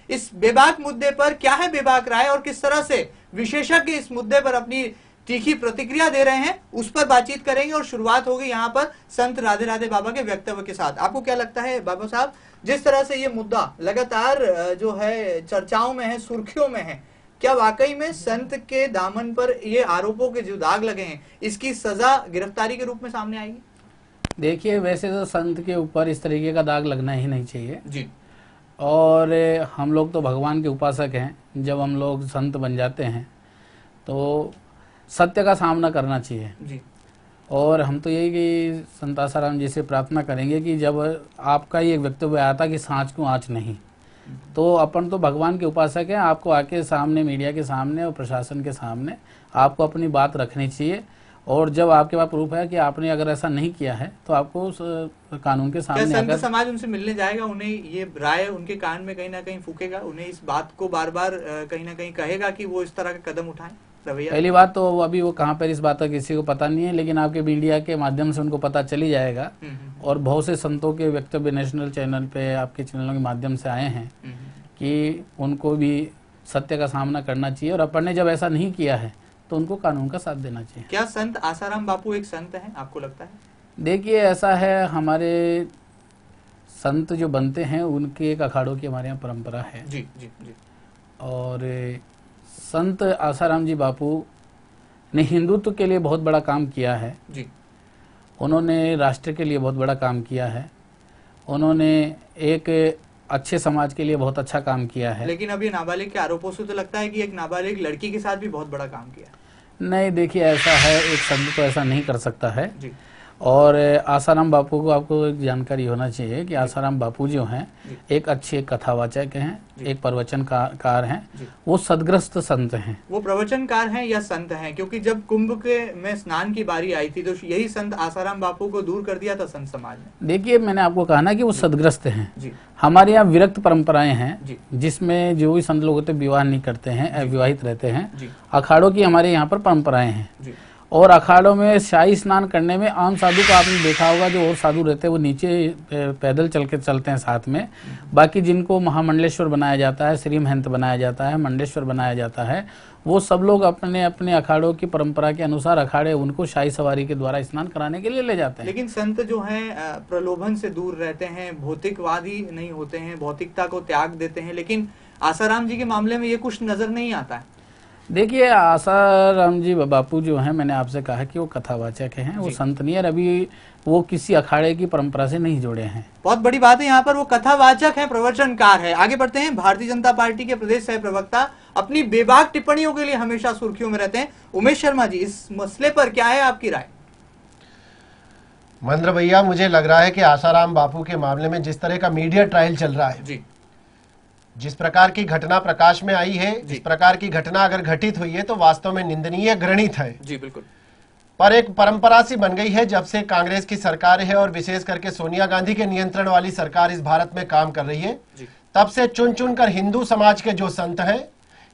इस बेबाक मुद्दे पर क्या है बेबाक राय और किस तरह से विशेषज्ञ इस मुद्दे पर अपनी तीखी प्रतिक्रिया दे रहे हैं, उस पर बातचीत करेंगे। और शुरुआत होगी यहाँ पर संत राधे राधे बाबा के वक्तव्य के साथ। आपको क्या लगता है बाबा साहब, जिस तरह से ये मुद्दा लगातार जो है चर्चाओं में है, सुर्खियों में है, क्या वाकई में संत के दामन पर ये आरोपों के जो दाग लगे हैं, इसकी सजा गिरफ्तारी के रूप में सामने आएगी? देखिए, वैसे तो संत के ऊपर इस तरीके का दाग लगना ही नहीं चाहिए जी। और हम लोग तो भगवान के उपासक हैं। जब हम लोग संत बन जाते हैं तो सत्य का सामना करना चाहिए जी। और हम तो यही कि संत आसाराम जी से प्रार्थना करेंगे कि जब आपका ये वक्तव्य आया था कि सांच को आँच नहीं, तो अपन तो भगवान के उपासक हैं। आपको आके सामने, मीडिया के सामने और प्रशासन के सामने आपको अपनी बात रखनी चाहिए। और जब आपके पास प्रूफ है कि आपने अगर ऐसा नहीं किया है तो आपको उस कानून के सामने संत समाज उनसे मिलने जाएगा, उन्हें ये राय उनके कान में कहीं ना कहीं फूकेगा, उन्हें इस बात को बार बार कहीं ना कहीं कहेगा कि वो इस तरह का कदम उठाएं? पहली बात तो अभी वो कहाँ पर इस बात का किसी को पता नहीं है, लेकिन आपके मीडिया के माध्यम से उनको पता चली जाएगा। और बहुत से संतों के वक्तव्य नेशनल चैनल पे, आपके चैनलों के माध्यम से आए हैं कि उनको भी सत्य का सामना करना चाहिए और अपन ने जब ऐसा नहीं किया है तो उनको कानून का साथ देना चाहिए। क्या संत आसाराम बापू एक संत हैं, आपको लगता है? देखिए, ऐसा है, हमारे संत जो बनते हैं उनके एक अखाड़ों की हमारे यहाँ परंपरा है। जी जी जी। और संत आसाराम जी बापू ने हिंदुत्व के लिए बहुत बड़ा काम किया है जी। उन्होंने राष्ट्र के लिए बहुत बड़ा काम किया है। उन्होंने एक अच्छे समाज के लिए बहुत अच्छा काम किया है। लेकिन अब ये नाबालिग के आरोपों से तो लगता है कि एक नाबालिग लड़की के साथ भी बहुत बड़ा काम किया। नहीं, देखिए, ऐसा है, एक संत तो ऐसा नहीं कर सकता है जी। और आसाराम बापू को आपको एक जानकारी होना चाहिए कि आसाराम बापू जो हैं एक अच्छे कथावाचक हैं, एक प्रवचनकार हैं, वो सदग्रस्त संत हैं। वो प्रवचनकार हैं या संत हैं? क्योंकि जब कुंभ के में स्नान की बारी आई थी तो यही संत आसाराम बापू को दूर कर दिया था संत समाज ने। देखिए, मैंने आपको कहा ना कि वो सदग्रस्त हैं। जी। हमारे यहाँ विरक्त परंपराएं हैं जिसमें जो भी संत लोग होते विवाह नहीं करते हैं, अविवाहित रहते हैं। अखाड़ों की हमारे यहाँ पर परंपराएं हैं और अखाड़ों में शाही स्नान करने में आम साधु को आपने देखा होगा, जो और साधु रहते हैं वो नीचे पैदल चलते हैं साथ में। बाकी जिनको महामंडलेश्वर बनाया जाता है, श्री महंत बनाया जाता है, मंडलेश्वर बनाया जाता है, वो सब लोग अपने अपने अखाड़ों की परंपरा के अनुसार अखाड़े उनको शाही सवारी के द्वारा स्नान कराने के लिए ले जाते हैं। लेकिन संत जो हैं प्रलोभन से दूर रहते हैं, भौतिकवादी नहीं होते हैं, भौतिकता को त्याग देते हैं। लेकिन आसाराम जी के मामले में ये कुछ नजर नहीं आता है। देखिए, आसाराम जी बापू जो हैं, मैंने आपसे कहा कि वो कथावाचक हैं, वो संत नहीं है। अभी वो किसी अखाड़े की परंपरा से नहीं जुड़े हैं। बहुत बड़ी बात है, यहाँ पर वो कथावाचक हैं, प्रवचनकार है। आगे बढ़ते हैं। भारतीय जनता पार्टी के प्रदेश सह प्रवक्ता अपनी बेबाक टिप्पणियों के लिए हमेशा सुर्खियों में रहते हैं। उमेश शर्मा जी, इस मसले पर क्या है आपकी राय? महेंद्र भैया, मुझे लग रहा है कि आसाराम बापू के मामले में जिस तरह का मीडिया ट्रायल चल रहा है, जिस प्रकार की घटना प्रकाश में आई है, जिस प्रकार की घटना अगर घटित हुई है तो वास्तव में निंदनीय, घृणित है। जी बिल्कुल। पर एक परंपरा सी बन गई है जब से कांग्रेस की सरकार है और विशेष करके सोनिया गांधी के नियंत्रण वाली सरकार इस भारत में काम कर रही है, तब से चुन चुन कर हिंदू समाज के जो संत हैं,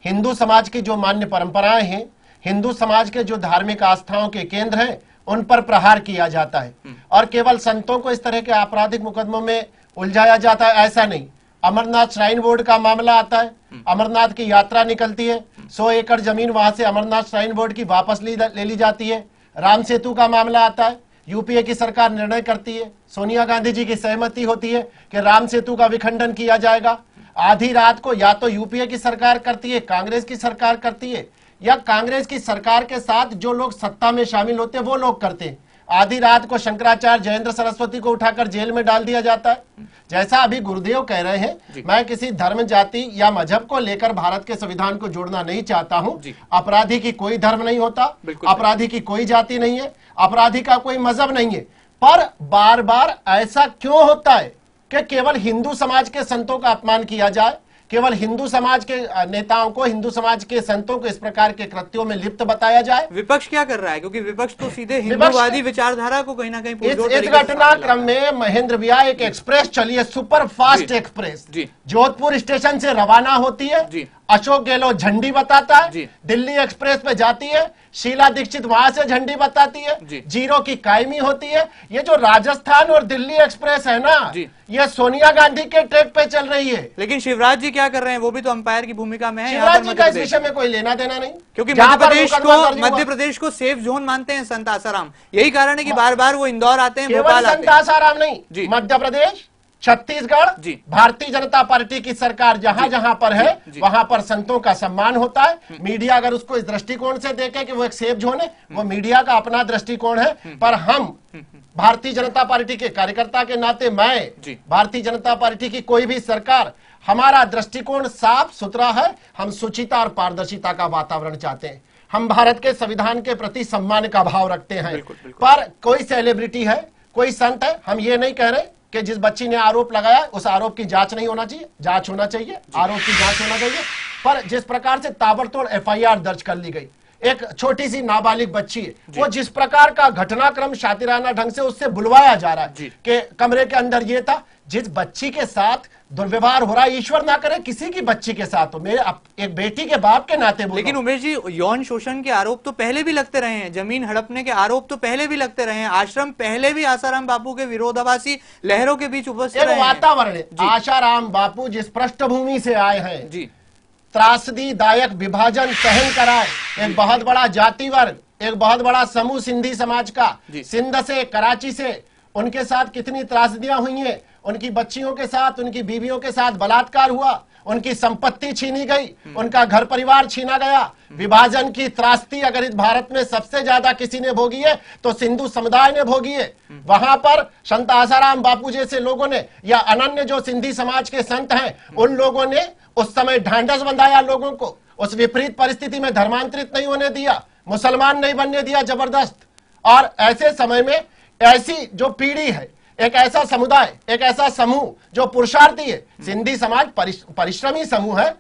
हिंदू समाज की जो मान्य परंपराएं हैं, हिंदू समाज के जो धार्मिक आस्थाओं के केंद्र हैं, उन पर प्रहार किया जाता है। और केवल संतों को इस तरह के आपराधिक मुकदमों में उलझाया जाता है, ऐसा नहीं। अमरनाथ श्राइन बोर्ड का मामला आता है, अमरनाथ की यात्रा निकलती है, 100 एकड़ जमीन वहां से अमरनाथ श्राइन बोर्ड की वापस ले ली जाती है। राम सेतु का मामला आता है, यूपीए की सरकार निर्णय करती है, सोनिया गांधी जी की सहमति होती है कि राम सेतु का विखंडन किया जाएगा। आधी रात को या तो यूपीए की सरकार करती है, कांग्रेस की सरकार करती है, या कांग्रेस की सरकार के साथ जो लोग सत्ता में शामिल होते हैं वो लोग करते हैं। आधी रात को शंकराचार्य जयेंद्र सरस्वती को उठाकर जेल में डाल दिया जाता है। जैसा अभी गुरुदेव कह रहे हैं, मैं किसी धर्म, जाति या मजहब को लेकर भारत के संविधान को जोड़ना नहीं चाहता हूं। अपराधी की कोई धर्म नहीं होता, अपराधी की कोई जाति नहीं है, अपराधी का कोई मजहब नहीं है। पर बार बार ऐसा क्यों होता है कि केवल हिंदू समाज के संतों का अपमान किया जाए, केवल हिंदू समाज के नेताओं को, हिंदू समाज के संतों को इस प्रकार के कृत्यों में लिप्त बताया जाए। विपक्ष क्या कर रहा है, क्योंकि विपक्ष तो सीधे हिंदूवादी विचारधारा को कहीं ना कहीं इस घटनाक्रम में महेंद्र भैया एक एक्सप्रेस चली है, super fast express, Jodhpur station से रवाना होती है, अशोक गहलोत झंडी बताता है, दिल्ली एक्सप्रेस पे जाती है, शीला दीक्षित वहां से झंडी बताती है, जीरो की कायमी होती है। ये जो राजस्थान और दिल्ली एक्सप्रेस है ना, ये सोनिया गांधी के ट्रैक पे चल रही है। लेकिन शिवराज जी क्या कर रहे हैं, वो भी तो अंपायर की भूमिका में है। शिवराज जी का इस विषय में कोई लेना देना नहीं, क्योंकि मध्य प्रदेश को सेफ जोन मानते हैं संत आसाराम। यही कारण है कि बार बार वो इंदौर आते हैं, भोपाल आते हैं। संत आसाराम नहीं, मध्य प्रदेश, छत्तीसगढ़, भारतीय जनता पार्टी की सरकार जहां जहां पर है वहां पर संतों का सम्मान होता है। मीडिया अगर उसको इस दृष्टिकोण से देखे कि वो एक सेफ जोन है, वो मीडिया का अपना दृष्टिकोण है। पर हम भारतीय जनता पार्टी के कार्यकर्ता के नाते, मैं भारतीय जनता पार्टी की कोई भी सरकार, हमारा दृष्टिकोण साफ सुथरा है। हम शुचिता और पारदर्शिता का वातावरण चाहते हैं। हम भारत के संविधान के प्रति सम्मान का भाव रखते हैं। पर कोई सेलिब्रिटी है, कोई संत है, हम ये नहीं कह रहे कि जिस बच्ची ने आरोप लगाया उस आरोप की जांच नहीं होना चाहिए, जांच होना चाहिए, आरोप की जांच होना चाहिए। पर जिस प्रकार से ताबड़तोड़ एफआईआर दर्ज कर ली गई, एक छोटी सी नाबालिग बच्ची है, वो जिस प्रकार का घटनाक्रम शातिराना ढंग से उससे बुलवाया जा रहा है कि कमरे के अंदर ये था, जिस बच्ची के साथ दुर्व्यवहार हो रहा है, ईश्वर ना करे किसी की बच्ची के साथ हो, मेरे एक बेटी के बाप के नाते बोल। लेकिन उमेश जी, यौन शोषण के आरोप तो पहले भी लगते रहे हैं, जमीन हड़पने के आरोप तो पहले भी लगते रहे हैं, आश्रम पहले भी आसाराम बापू के विरोधाभासी लहरों के बीच उपस्थित रहे हैं। वातावरण है, आसाराम बापू जिस पृष्ठभूमि से आए हैं जी, त्रासदीदायक विभाजन सहन कराए, एक बहुत बड़ा जाति वर्ग, एक बहुत बड़ा समूह सिंधी समाज का, सिंध से, कराची से, उनके साथ कितनी त्रासदियां हुई हैं, उनकी बच्चियों के साथ, उनकी बीवियों के साथ बलात्कार हुआ, उनकी संपत्ति छीनी गई, उनका घर परिवार छीना गया। विभाजन की त्रासदी अगर इस भारत में सबसे ज्यादा किसी ने भोगी है तो सिंधु समुदाय ने भोगी है। वहां पर संत आसाराम बापू जैसे लोगों ने, या अनन्य जो सिंधी समाज के संत हैं, उन लोगों ने उस समय ढांढस बंधाया लोगों को, उस विपरीत परिस्थिति में धर्मांतरित नहीं होने दिया, मुसलमान नहीं बनने दिया जबरदस्त। और ऐसे समय में ऐसी जो पीढ़ी है, एक ऐसा समुदाय, एक ऐसा समूह जो पुरुषार्थी है, सिंधी समाज परिश्रमी समूह है,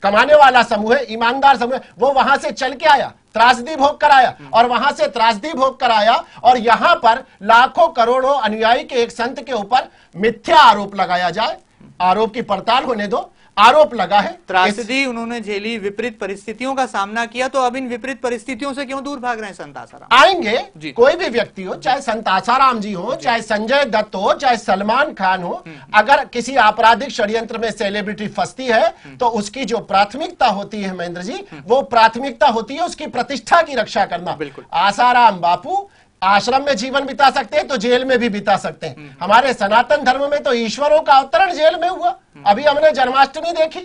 कमाने वाला समूह है, ईमानदार समूह है, वो वहां से चल के आया, त्रासदी भोग कर आया, और वहां से त्रासदी भोग कर आया, और यहां पर लाखों करोड़ों अनुयायी के एक संत के ऊपर मिथ्या आरोप लगाया जाए। आरोप की पड़ताल होने दो, आरोप लगा है, त्रासदी उन्होंने झेली, विपरीत परिस्थितियों का सामना किया, तो अब इन विपरीत परिस्थितियों से क्यों दूर भाग रहे हैं संत आसाराम? आएंगे, कोई भी व्यक्ति हो, चाहे संत आसाराम जी हो, चाहे संजय दत्त हो, चाहे सलमान खान हो, अगर किसी आपराधिक षड्यंत्र में सेलिब्रिटी फंसती है तो उसकी जो प्राथमिकता होती है महेंद्र जी, वो प्राथमिकता होती है उसकी प्रतिष्ठा की रक्षा करना। आसाराम बापू आश्रम में जीवन बिता सकते हैं तो जेल में भी बिता सकते हैं। हमारे सनातन धर्म में तो ईश्वरों का अवतरण जेल में हुआ। अभी हमने जन्माष्टमी देखी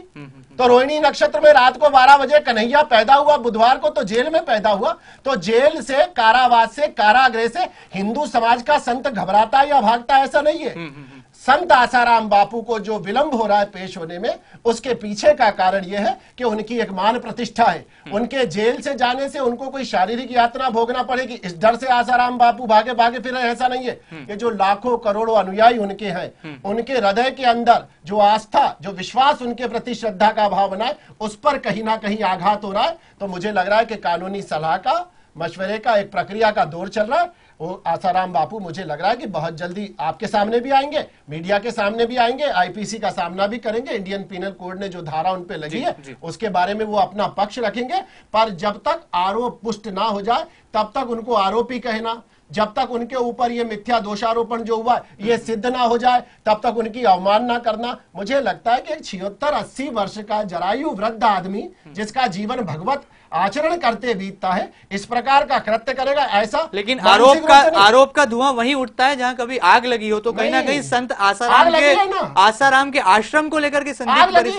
तो रोहिणी नक्षत्र में रात को 12 बजे कन्हैया पैदा हुआ, बुधवार को तो जेल में पैदा हुआ। तो जेल से, कारावास से, कारागृह से हिंदू समाज का संत घबराता या भागता, ऐसा नहीं है। संत आसाराम बापू को जो विलंब हो रहा है पेश होने में, उसके पीछे का कारण यह है कि उनकी एक मान प्रतिष्ठा है। उनके जेल से जाने से उनको कोई शारीरिक यातना भोगना पड़ेगी, इस डर से आसाराम बापू भागे भागे फिर रहे, ऐसा नहीं है। ये जो लाखों करोड़ों अनुयायी उनके हैं, उनके हृदय के अंदर जो आस्था, जो विश्वास, उनके प्रति श्रद्धा का भाव बना है, उस पर कहीं ना कहीं आघात हो रहा है। तो मुझे लग रहा है कि कानूनी सलाह का, मशवरे का, एक प्रक्रिया का दौर चल रहा है। वो आसाराम बापू मुझे लग रहा है कि बहुत जल्दी आपके सामने भी आएंगे, मीडिया के सामने भी आएंगे, आईपीसी का सामना भी करेंगे। इंडियन पीनल कोड ने जो धारा उन पे लगी है उसके बारे में वो अपना पक्ष रखेंगे। पर जब तक आरोप पुष्ट ना हो जाए तब तक उनको आरोपी कहना, जब तक उनके ऊपर ये मिथ्या दोषारोपण जो हुआ ये सिद्ध ना हो जाए तब तक उनकी अवमानना करना। मुझे लगता है कि 76-80 वर्ष का जरायु वृद्ध आदमी जिसका जीवन भगवत आचरण करते बीतता है, इस प्रकार का कृत्य करेगा, ऐसा। लेकिन आरोप का धुआं वहीं उठता है जहां कभी आग लगी हो। तो कहीं ना कहीं संत आसाराम के आश्रम को लेकर के आग लगी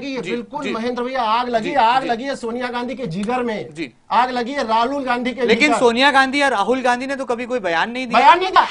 है, बिल्कुल महेंद्र भैया, आग लगी है सोनिया गांधी के जिगर में, आग लगी है राहुल गांधी के। लेकिन सोनिया गांधी और राहुल गांधी ने तो कभी कोई बयान नहीं दिया। बयान नहीं था।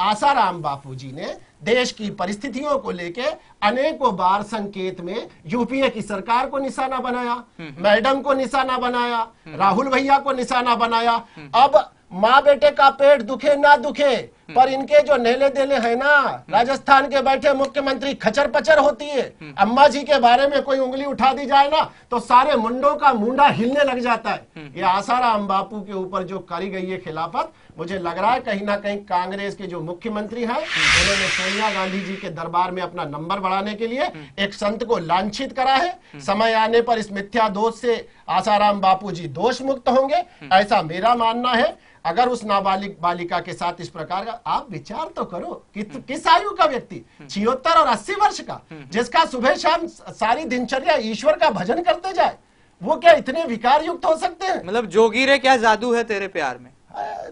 आसाराम बापू जी ने देश की परिस्थितियों को लेके अनेकों बार संकेत में यूपीए की सरकार को निशाना बनाया, मैडम को निशाना बनाया, राहुल भैया को निशाना बनाया। अब माँ बेटे का पेट दुखे ना दुखे, पर इनके जो नेले देले हैं ना, राजस्थान के बैठे मुख्यमंत्री खचर पचर होती है। अम्मा जी के बारे में कोई उंगली उठा दी जाए ना तो सारे मुंडों का मुंडा हिलने लग जाता है। ये आसाराम बापू के ऊपर जो करी गई है खिलाफत, मुझे लग रहा है कहीं ना कहीं कांग्रेस के जो मुख्यमंत्री हैं उन्होंने सोनिया गांधी जी के दरबार में अपना नंबर बढ़ाने के लिए एक संत को लांछित करा है। समय आने पर इस मिथ्या दोष से आसाराम बापू जी दोष मुक्त होंगे, ऐसा मेरा मानना है। अगर उस नाबालिग बालिका के साथ इस प्रकार का, आप विचार तो करो कि किस आयु का व्यक्ति, 76 और 80 वर्ष का, जिसका सुबह शाम सारी दिनचर्या ईश्वर का भजन करते जाए, वो क्या इतने विकार युक्त हो सकते हैं? मतलब जोगीरे क्या जादू है तेरे प्यार में।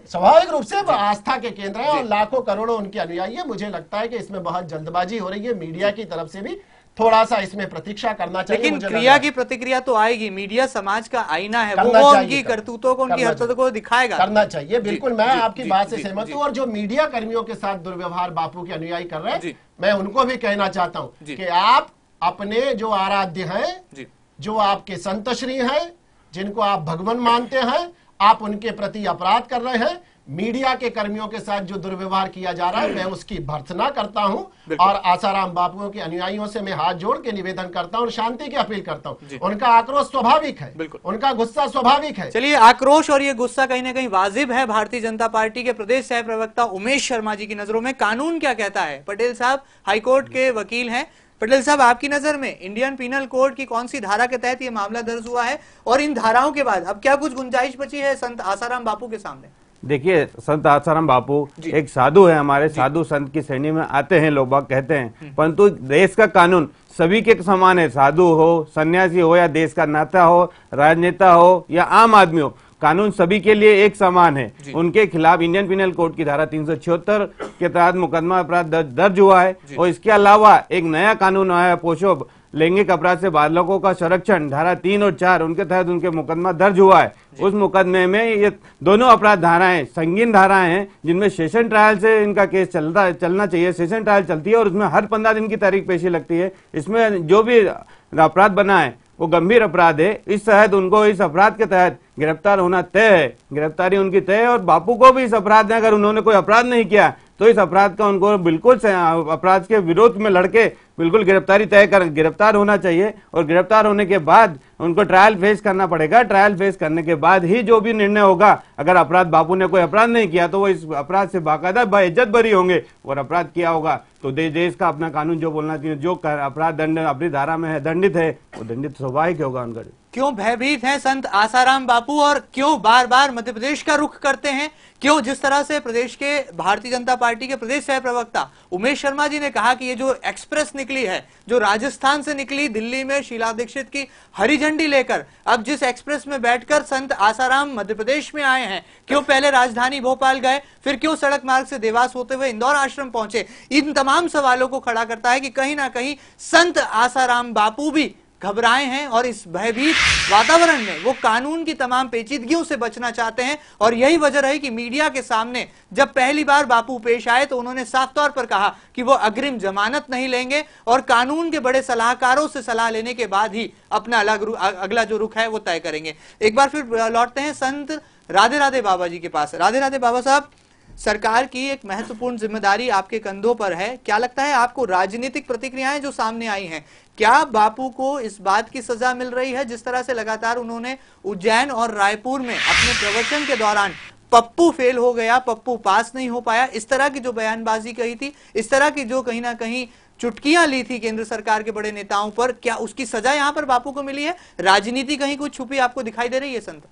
स्वाभाविक रूप से आस्था के केंद्र है और लाखों करोड़ों उनके अनुयायी है। मुझे लगता है कि इसमें बहुत जल्दबाजी हो रही है, मीडिया की तरफ से भी थोड़ा सा इसमें प्रतीक्षा करना चाहिए। लेकिन क्रिया की प्रतिक्रिया तो आएगी, मीडिया समाज का आईना है, वो उनकी करतूतों को, उनकी हरकतों को दिखाएगा। करना चाहिए, बिल्कुल मैं आपकी बात से सहमत हूँ। और जो मीडिया कर्मियों के साथ दुर्व्यवहार बापू के अनुयायी कर रहे हैं, मैं उनको भी कहना चाहता हूँ कि आप अपने जो आराध्य हैं, जो आपके संत श्री हैं, जिनको आप भगवान मानते हैं, आप उनके प्रति अपराध कर रहे हैं। मीडिया के कर्मियों के साथ जो दुर्व्यवहार किया जा रहा है, मैं उसकी भर्त्सना करता हूं और आसाराम बापुओं के अनुयायियों से मैं हाथ जोड़ के निवेदन करता हूं और शांति की अपील करता हूं। उनका आक्रोश स्वाभाविक है, उनका गुस्सा स्वाभाविक है। चलिए, आक्रोश और ये गुस्सा कहीं ना कहीं वाजिब है। भारतीय जनता पार्टी के प्रदेश सह प्रवक्ता उमेश शर्मा जी की नजरों में कानून क्या कहता है? पटेल साहब हाईकोर्ट के वकील हैं। पटेल साहब, आपकी नजर में इंडियन पीनल कोड की कौन सी धारा के तहत ये मामला दर्ज हुआ है और इन धाराओं के बाद अब क्या कुछ गुंजाइश बची है संत आसाराम बापू के सामने? देखिए, संत आसाराम बापू एक साधु है, हमारे साधु संत की श्रेणी में आते हैं, लोग बाग कहते हैं, परंतु देश का कानून सभी के समान है। साधु हो, सन्यासी हो या देश का नाता हो, राजनेता हो या आम आदमी हो, कानून सभी के लिए एक समान है। उनके खिलाफ इंडियन पिनल कोड की धारा 376 के तहत मुकदमा अपराध दर्ज हुआ है और इसके अलावा एक नया कानून आया है, पोशो लैंगिक अपराध से बालकों का संरक्षण, धारा 3 और 4, उनके तहत उनके मुकदमा दर्ज हुआ है। उस मुकदमे में ये दोनों अपराध धाराएं संगीन धाराएं हैं, जिनमें सेशन ट्रायल से इनका केस चलना चाहिए। सेशन ट्रायल चलती है और उसमें हर 15 दिन की तारीख पेशी लगती है। इसमें जो भी अपराध बना है वो गंभीर अपराध है। इस तहत उनको इस अपराध के तहत गिरफ्तार होना तय है, गिरफ्तारी उनकी तय है। और बापू को भी इस अपराध में, अगर उन्होंने कोई अपराध नहीं किया तो इस अपराध का उनको बिल्कुल अपराध के विरोध में लड़के बिल्कुल गिरफ्तारी तय कर गिरफ्तार होना चाहिए। और गिरफ्तार होने के बाद उनको ट्रायल फेस करना पड़ेगा। ट्रायल फेस करने के बाद ही जो भी निर्णय होगा, अगर अपराध बापू ने कोई अपराध नहीं किया तो वो इस अपराध से बाकायदा बाइज्जत बरी होंगे, और अपराध किया होगा तो देश का अपना कानून जो बोलना चाहिए, जो अपराध दंड अपनी धारा में है, दंडित है, वो दंडित स्वाभाविक होगा उनका। क्यों भयभीत हैं संत आसाराम बापू और क्यों बार बार मध्य प्रदेश का रुख करते हैं? क्यों, जिस तरह से प्रदेश के भारतीय जनता पार्टी के प्रदेश सह प्रवक्ता उमेश शर्मा जी ने कहा कि ये जो एक्सप्रेस निकली है, जो राजस्थान से निकली दिल्ली में शीला दीक्षित की हरी झंडी लेकर, अब जिस एक्सप्रेस में बैठकर संत आसाराम मध्य प्रदेश में आए हैं, क्यों पहले राजधानी भोपाल गए, फिर क्यों सड़क मार्ग से देवास होते हुए इंदौर आश्रम पहुंचे? इन तमाम सवालों को खड़ा करता है कि कहीं ना कहीं संत आसाराम बापू भी घबराए हैं और इस भयभीत वातावरण में वो कानून की तमाम पेचीदगियों से बचना चाहते हैं। और यही वजह रही कि मीडिया के सामने जब पहली बार बापू पेश आए तो उन्होंने साफ तौर पर कहा कि वो अग्रिम जमानत नहीं लेंगे और कानून के बड़े सलाहकारों से सलाह लेने के बाद ही अपना अगला जो रुख है वो तय करेंगे। एक बार फिर लौटते हैं संत राधे राधे बाबा जी के पास। राधे राधे बाबा साहब, सरकार की एक महत्वपूर्ण जिम्मेदारी आपके कंधों पर है। क्या लगता है आपको राजनीतिक प्रतिक्रियाएं जो सामने आई हैं, क्या बापू को इस बात की सजा मिल रही है जिस तरह से लगातार उन्होंने उज्जैन और रायपुर में अपने प्रवचन के दौरान पप्पू फेल हो गया, पप्पू पास नहीं हो पाया, इस तरह की जो बयानबाजी कही थी, इस तरह की जो कहीं ना कहीं चुटकियां ली थी केंद्र सरकार के बड़े नेताओं पर, क्या उसकी सजा यहां पर बापू को मिली है? राजनीति कहीं कुछ छुपी आपको दिखाई दे रही है संत?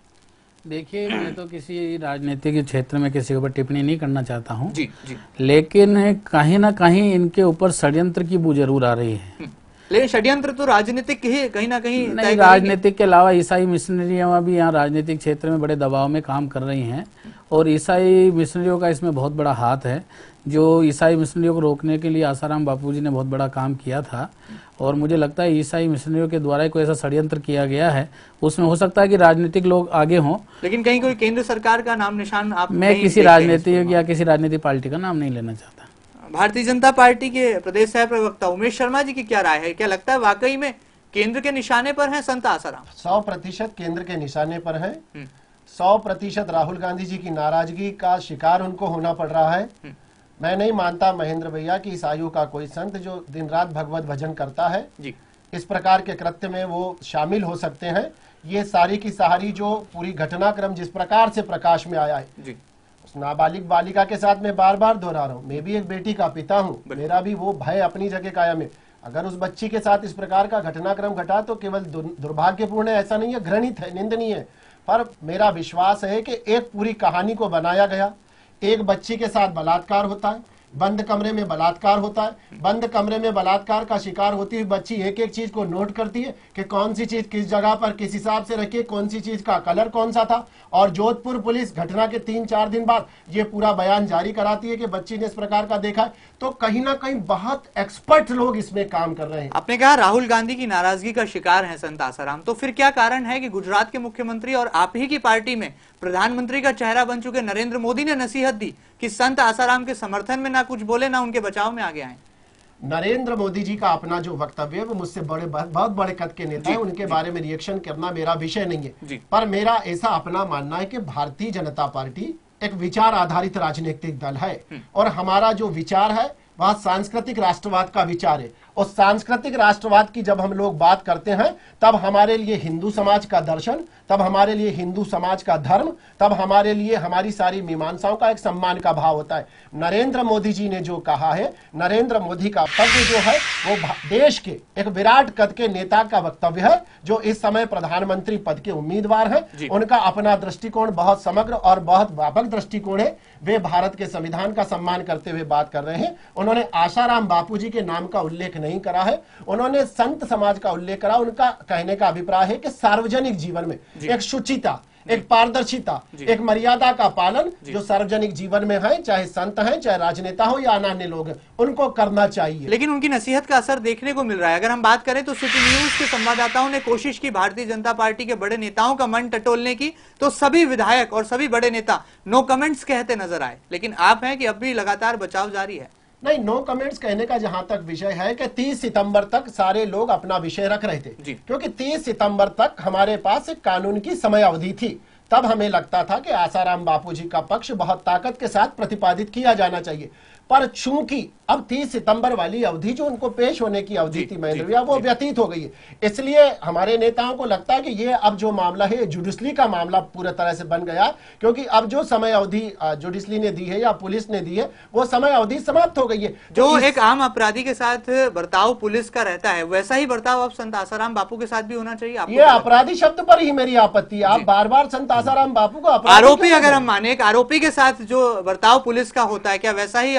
देखिए, मैं तो किसी राजनीति के क्षेत्र में किसी के ऊपर टिप्पणी नहीं करना चाहता हूं, लेकिन कहीं ना कहीं इनके ऊपर षड्यंत्र की बू जरूर आ रही है। लेकिन षड्यंत्र तो राजनीतिक ही कहीं ना कहीं नहीं, राजनीतिक के अलावा ईसाई मिशनरियां भी यहाँ राजनीतिक क्षेत्र में बड़े दबाव में काम कर रही हैं और ईसाई मिशनरियों का इसमें बहुत बड़ा हाथ है। जो ईसाई मिशनरियों को रोकने के लिए आसाराम बापू जी ने बहुत बड़ा काम किया था और मुझे लगता है ईसाई मिशनरियों के द्वारा कोई ऐसा षड्यंत्र किया गया है, उसमें हो सकता है कि राजनीतिक लोग आगे हों, लेकिन कहीं कोई केंद्र सरकार का नाम निशान आप? मैं किसी राजनीतिक या किसी राजनीतिक पार्टी का नाम नहीं लेना चाहता। भारतीय जनता पार्टी के प्रदेश सह प्रवक्ता उमेश शर्मा जी की क्या राय है? क्या लगता है वाकई में केंद्र के निशाने पर है संत आसाराम? 100% केंद्र के निशाने पर है। 100% राहुल गांधी जी की नाराजगी का शिकार उनको होना पड़ रहा है। मैं नहीं मानता महेंद्र भैया कि इस आयु का कोई संत जो दिन रात भगवत भजन करता है जी इस प्रकार के कृत्य में वो शामिल हो सकते हैं। ये सारी की सारी जो पूरी घटनाक्रम जिस प्रकार से प्रकाश में आया है जी उस नाबालिग बालिका के साथ मैं बार बार दोहरा रहा हूँ, मैं भी एक बेटी का पिता हूँ, मेरा भी वो भय अपनी जगह कायम है। अगर उस बच्ची के साथ इस प्रकार का घटनाक्रम घटा तो केवल दुर्भाग्यपूर्ण है ऐसा नहीं है, घृणित है, निंदनीय है। पर मेरा विश्वास है कि एक पूरी कहानी को बनाया गया, एक बच्ची के साथ बलात्कार होता है, बंद कमरे में बलात्कार होता है, बंद कमरे में बलात्कार का शिकार होती हुई बच्ची एक एक चीज को नोट करती है कि कौन सी चीज किस जगह पर किस हिसाब से रखी है, कौन सी चीज का कलर कौन सा था। और जोधपुर पुलिस घटना के 3-4 दिन बाद ये पूरा बयान जारी कराती है कि बच्ची ने इस प्रकार का देखा। तो कहीं ना कहीं बहुत एक्सपर्ट लोग इसमें काम कर रहे हैं। आपने कहा राहुल गांधी की नाराजगी का शिकार हैं संत आसाराम, तो फिर क्या कारण है कि गुजरात के मुख्यमंत्री और आप ही की पार्टी में प्रधानमंत्री का चेहरा बन चुके नरेंद्र मोदी ने नसीहत दी कि संत आसाराम के समर्थन में ना कुछ बोले ना उनके बचाव में आगे आए? नरेंद्र मोदी जी का अपना जो वक्तव्य है वो मुझसे बहुत बड़े कद के नेता है, उनके बारे में रिएक्शन करना मेरा विषय नहीं है। पर मेरा ऐसा अपना मानना है कि भारतीय जनता पार्टी एक विचार आधारित राजनीतिक दल है और हमारा जो विचार है वह सांस्कृतिक राष्ट्रवाद का विचार है। और सांस्कृतिक राष्ट्रवाद की जब हम लोग बात करते हैं तब हमारे लिए हिंदू समाज का दर्शन, तब हमारे लिए हिंदू समाज का धर्म, तब हमारे लिए हमारी सारी मीमांसाओं का एक सम्मान का भाव होता है। नरेंद्र मोदी जी ने जो कहा है, नरेंद्र मोदी का वक्तव्य जो है वो देश के एक विराट कद के नेता का वक्तव्य है जो इस समय प्रधानमंत्री पद के उम्मीदवार हैं। उनका अपना दृष्टिकोण बहुत समग्र और बहुत व्यापक दृष्टिकोण है। वे भारत के संविधान का सम्मान करते हुए बात कर रहे हैं। उन्होंने आसाराम बापू जी के नाम का उल्लेख नहीं करा है, उन्होंने संत समाज का उल्लेख करा। उनका कहने का अभिप्राय है कि सार्वजनिक जीवन में एक शुचिता, एक पारदर्शिता, एक मर्यादा का पालन जो सार्वजनिक जीवन में है, चाहे संत हैं, चाहे राजनेता हो या अन्य लोग हैं, उनको करना चाहिए। लेकिन उनकी नसीहत का असर देखने को मिल रहा है। अगर हम बात करें तो सिटी न्यूज के संवाददाताओं ने कोशिश की भारतीय जनता पार्टी के बड़े नेताओं का मन टटोलने की, तो सभी विधायक और सभी बड़े नेता नो कमेंट्स कहते नजर आए। लेकिन आप हैं कि अब भी लगातार बचाव जारी है? नहीं, नो कमेंट्स कहने का जहां तक विषय है कि 30 सितंबर तक सारे लोग अपना विषय रख रहे थे, क्योंकि 30 सितंबर तक हमारे पास एक कानून की समय अवधि थी। तब हमें लगता था कि आसाराम बापूजी का पक्ष बहुत ताकत के साथ प्रतिपादित किया जाना चाहिए। पर चूंकि अब 30 सितंबर वाली अवधि जो उनको पेश होने की अवधि थी महेंद्र भैया, वो व्यतीत हो गई है। इसलिए हमारे नेताओं को लगता है कि ये अब जो मामला है जुडिशली का मामला पूरी तरह से बन गया, क्योंकि अब जो समय अवधि जुडिशली ने दी है या पुलिस ने दी है वो समय अवधि समाप्त हो गई है। जो एक आम अपराधी के साथ बर्ताव पुलिस का रहता है वैसा ही बर्ताव अब संत आसाराम बापू के साथ भी होना चाहिए। ये अपराधी शब्द पर ही मेरी आपत्ति है। आप बार बार संत आसाराम बापू को आरोपी अगर हम माने, एक आरोपी के साथ जो बर्ताव पुलिस का होता है, क्या वैसा ही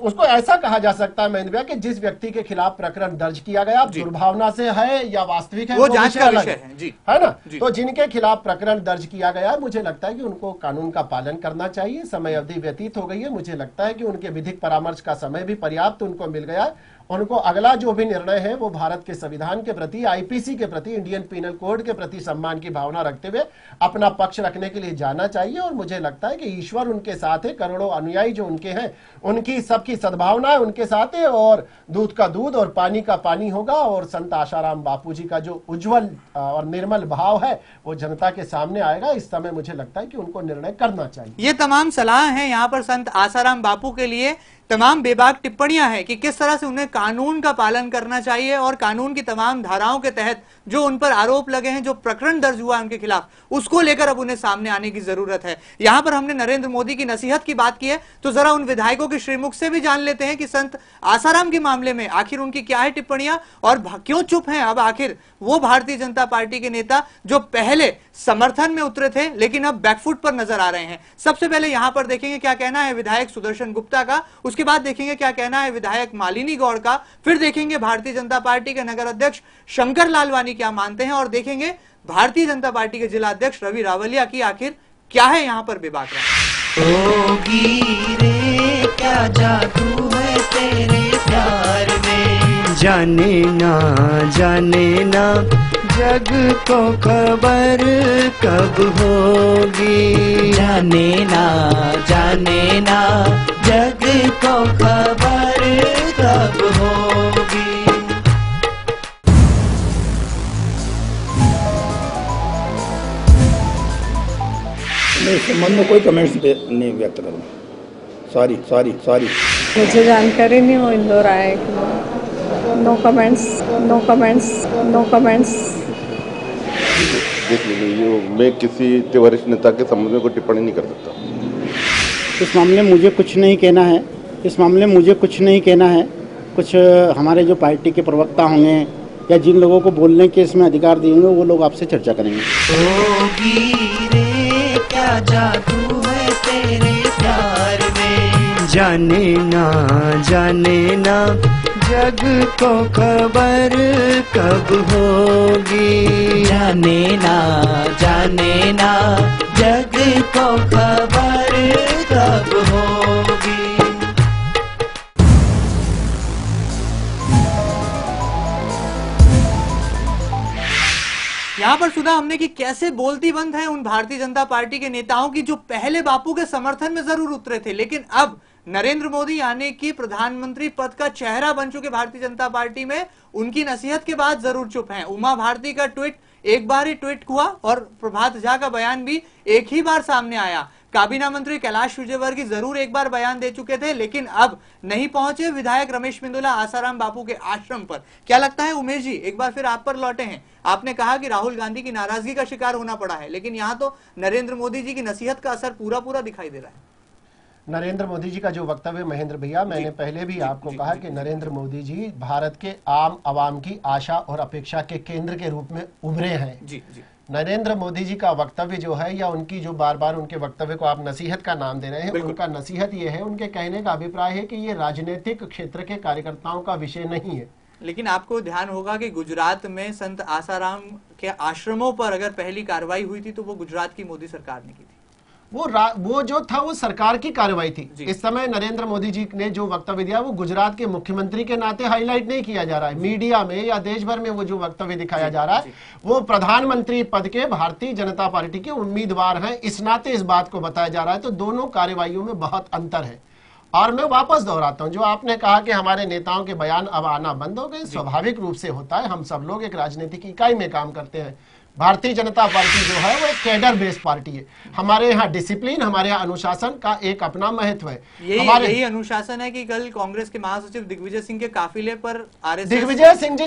उसको ऐसा कहा जा सकता है महेंद्र भैया कि जिस व्यक्ति के खिलाफ प्रकरण दर्ज किया गया दुर्भावना से है या वास्तविक है, वो जांच का विषय है ना। तो जिनके खिलाफ प्रकरण दर्ज किया गया मुझे लगता है कि उनको कानून का पालन करना चाहिए। समय अवधि व्यतीत हो गई है, मुझे लगता है कि उनके विधिक परामर्श का समय भी पर्याप्त उनको मिल गया है। उनको अगला जो भी निर्णय है वो भारत के संविधान के प्रति, आईपीसी के प्रति, इंडियन पीनल कोड के प्रति सम्मान की भावना रखते हुए अपना पक्ष रखने के लिए जाना चाहिए। और मुझे लगता है कि ईश्वर उनके साथ है, करोड़ों अनुयायी जो उनके हैं उनकी सबकी सद्भावना है उनके साथ है, और दूध का दूध और पानी का पानी होगा। और संत आसाराम बापूजी का जो उज्जवल और निर्मल भाव है वो जनता के सामने आएगा। इस समय मुझे लगता है कि उनको निर्णय करना चाहिए। ये तमाम सलाह है यहाँ पर संत आसाराम बापू के लिए, तमाम बेबाक टिप्पणियां हैं कि किस तरह से उन्हें कानून का पालन करना चाहिए और कानून की तमाम धाराओं के तहत जो उन पर आरोप लगे हैं, जो प्रकरण दर्ज हुआ है उनके खिलाफ, उसको लेकर अब उन्हें सामने आने की जरूरत है। यहां पर हमने नरेंद्र मोदी की नसीहत की बात की है, तो जरा उन विधायकों के श्रीमुख से भी जान लेते हैं कि संत आसाराम के मामले में आखिर उनकी क्या है टिप्पणियां और क्यों चुप हैं अब आखिर वो भारतीय जनता पार्टी के नेता जो पहले समर्थन में उतरे थे लेकिन अब बैकफुट पर नजर आ रहे हैं। सबसे पहले यहां पर देखेंगे क्या कहना है विधायक सुदर्शन गुप्ता का, उसके बाद देखेंगे क्या कहना है विधायक मालिनी गौड़ का, फिर देखेंगे भारतीय जनता पार्टी के नगर अध्यक्ष शंकर लालवानी क्या मानते हैं, और देखेंगे भारतीय जनता पार्टी के जिला अध्यक्ष रवि रावलिया की आखिर क्या है यहां पर बेबाक होगी रे क्या जादू है तेरे प्यार में, जाने ना जग को खबर कब होगी, जाने ना जग को खबर कब होगी। मैं इस संबंध में कोई कमेंट्स नहीं व्यक्त करूँ। सॉरी मुझे जानकारी नहीं वो इंदौर आए कि नो कमेंट्स। देख लीजिए, मैं किसी वरिष्ठ नेता के संबंध में कोई टिप्पणी नहीं कर सकता। इस मामले में मुझे कुछ नहीं कहना है। कुछ हमारे जो पार्टी के प्रवक्ता होंगे या जिन लोगों को बोलने के इसमें अधिकार दिए होंगे वो लोग आपसे चर्चा करेंगे। होगी रे क्या जादू है तेरे प्यार में, जाने ना जग को खबर कब होगी, जाने ना जग को खबर कब होगी। यहाँ पर सुना हमने कि कैसे बोलती बंद है उन भारतीय जनता पार्टी के नेताओं की जो पहले बापू के समर्थन में जरूर उतरे थे, लेकिन अब नरेंद्र मोदी यानी कि प्रधानमंत्री पद का चेहरा बन चुके भारतीय जनता पार्टी में उनकी नसीहत के बाद जरूर चुप हैं। उमा भारती का ट्वीट एक बार ही ट्वीट हुआ और प्रभात झा का बयान भी एक ही बार सामने आया। काबीना मंत्री कैलाश विजयवर्गीय जरूर एक बार बयान दे चुके थे, लेकिन अब नहीं पहुंचे विधायक रमेश बिंदुला आसाराम बापू के आश्रम पर। क्या लगता है उमेश जी, एक बार फिर आप पर लौटे हैं। आपने कहा कि राहुल गांधी की नाराजगी का शिकार होना पड़ा है, लेकिन यहाँ तो नरेंद्र मोदी जी की नसीहत का असर पूरा दिखाई दे रहा है। नरेंद्र मोदी जी का जो वक्तव्य, महेंद्र भैया, मैंने पहले भी आपको कहा कि नरेंद्र मोदी जी भारत के आम आवाम की आशा और अपेक्षा के केंद्र के रूप में उभरे हैं। नरेंद्र मोदी जी का वक्तव्य जो है, या उनकी जो बार बार उनके वक्तव्य को आप नसीहत का नाम दे रहे हैं, उनका नसीहत ये है, उनके कहने का अभिप्राय है कि ये राजनीतिक क्षेत्र के कार्यकर्ताओं का विषय नहीं है। लेकिन आपको ध्यान होगा कि गुजरात में संत आसाराम के आश्रमों पर अगर पहली कार्रवाई हुई थी तो वो गुजरात की मोदी सरकार ने की थी। वो जो था वो सरकार की कार्रवाई थी। इस समय नरेंद्र मोदी जी ने जो वक्तव्य दिया वो गुजरात के मुख्यमंत्री के नाते हाईलाइट नहीं किया जा रहा है। मीडिया में या देश भर में वो जो वक्तव्य दिखाया जा रहा है वो प्रधानमंत्री पद के भारतीय जनता पार्टी के उम्मीदवार हैं, इस नाते इस बात को बताया जा रहा है। तो दोनों कार्रवाइयों में बहुत अंतर है। और मैं वापस दोहराता हूं, जो आपने कहा कि हमारे नेताओं के बयान अब आना बंद हो गए, स्वाभाविक रूप से होता है। हम सब लोग एक राजनीतिक इकाई में काम करते हैं। भारतीय जनता पार्टी जो है वो एक कैडर बेस्ड पार्टी है। हमारे यहाँ डिसिप्लिन, हमारे यहाँ अनुशासन का एक अपना महत्व है। यही अनुशासन है कि कल कांग्रेस के महासचिव दिग्विजय सिंह के काफिले पर आरएसएस दिग्विजय सिंह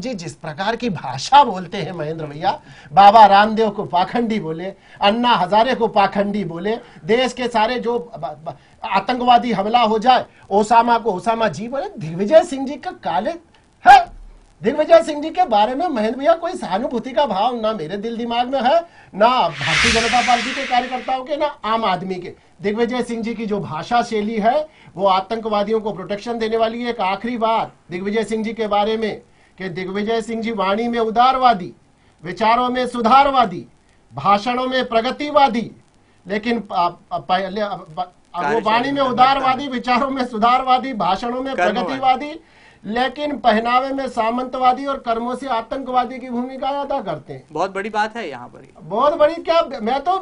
जी जिस प्रकार की भाषा बोलते हैं महेंद्र भैया, बाबा रामदेव को पाखंडी बोले, अन्ना हजारे को पाखंडी बोले, देश के सारे जो आतंकवादी हमला हो जाए ओसामा को ओसामा जी बोले। दिग्विजय सिंह जी का काले है। दिग्विजय सिंह जी के बारे में महेंद्र भैया कोई सहानुभूति का भाव ना मेरे दिल दिमाग में है, ना भारतीय जनता पार्टी के कार्यकर्ताओं के, ना आम आदमी के। दिग्विजय सिंह जी की जो भाषा शैली है वो आतंकवादियों को प्रोटेक्शन देने वाली है। एक आखिरी बात दिग्विजय सिंह जी के बारे में कि दिग्विजय सिंह जी वाणी में उदारवादी, विचारों में सुधारवादी, भाषणों में प्रगतिवादी, लेकिन वो वाणी में उदारवादी, विचारों में सुधारवादी, भाषणों में प्रगतिवादी, लेकिन पहनावे में सामंतवादी और कर्मों से आतंकवादी की भूमिका अदा करते हैं। बहुत बड़ी बात है यहाँ पर, बहुत बड़ी। क्या मैं तो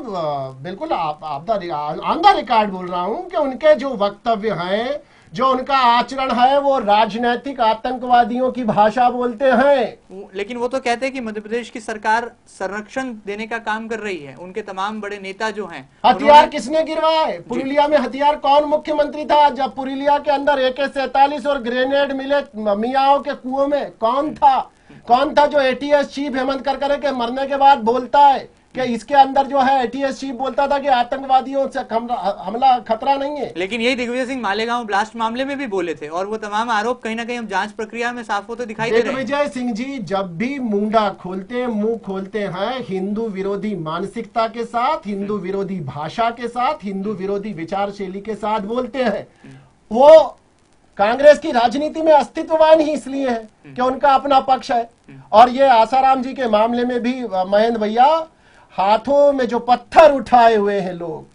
बिल्कुल ऑन द रिकॉर्ड बोल रहा हूँ कि उनके जो वक्तव्य हैं, जो उनका आचरण है, वो राजनीतिक आतंकवादियों की भाषा बोलते हैं। लेकिन वो तो कहते हैं कि मध्य प्रदेश की सरकार संरक्षण देने का काम कर रही है। उनके तमाम बड़े नेता जो हैं, हथियार किसने गिरवाए? पुरुलिया में हथियार कौन मुख्यमंत्री था जब पुरुलिया के अंदर AK-47 और ग्रेनेड मिले मियाओं के कुओं में? कौन था जो ATS चीफ हेमंत करकरे के मरने के बाद बोलता है कि इसके अंदर जो है ATS चीफ बोलता था कि आतंकवादियों से हमला खतरा नहीं है। लेकिन यही दिग्विजय सिंह मालेगांव ब्लास्ट मामले में भी बोले थे और वो तमाम आरोप कहीं ना कहीं जांच प्रक्रिया में साफ होते दिखाई दे रहे हैं। दिग्विजय सिंह जी जब भी मुंह खोलते हैं हिंदू विरोधी मानसिकता के साथ, हिंदू विरोधी भाषा के साथ, हिंदू विरोधी विचार शैली के साथ बोलते हैं। वो कांग्रेस की राजनीति में अस्तित्ववान ही इसलिए है कि उनका अपना पक्ष है। और ये आसाराम जी के मामले में भी महेंद्र भैया, हाथों में जो पत्थर उठाए हुए हैं लोग,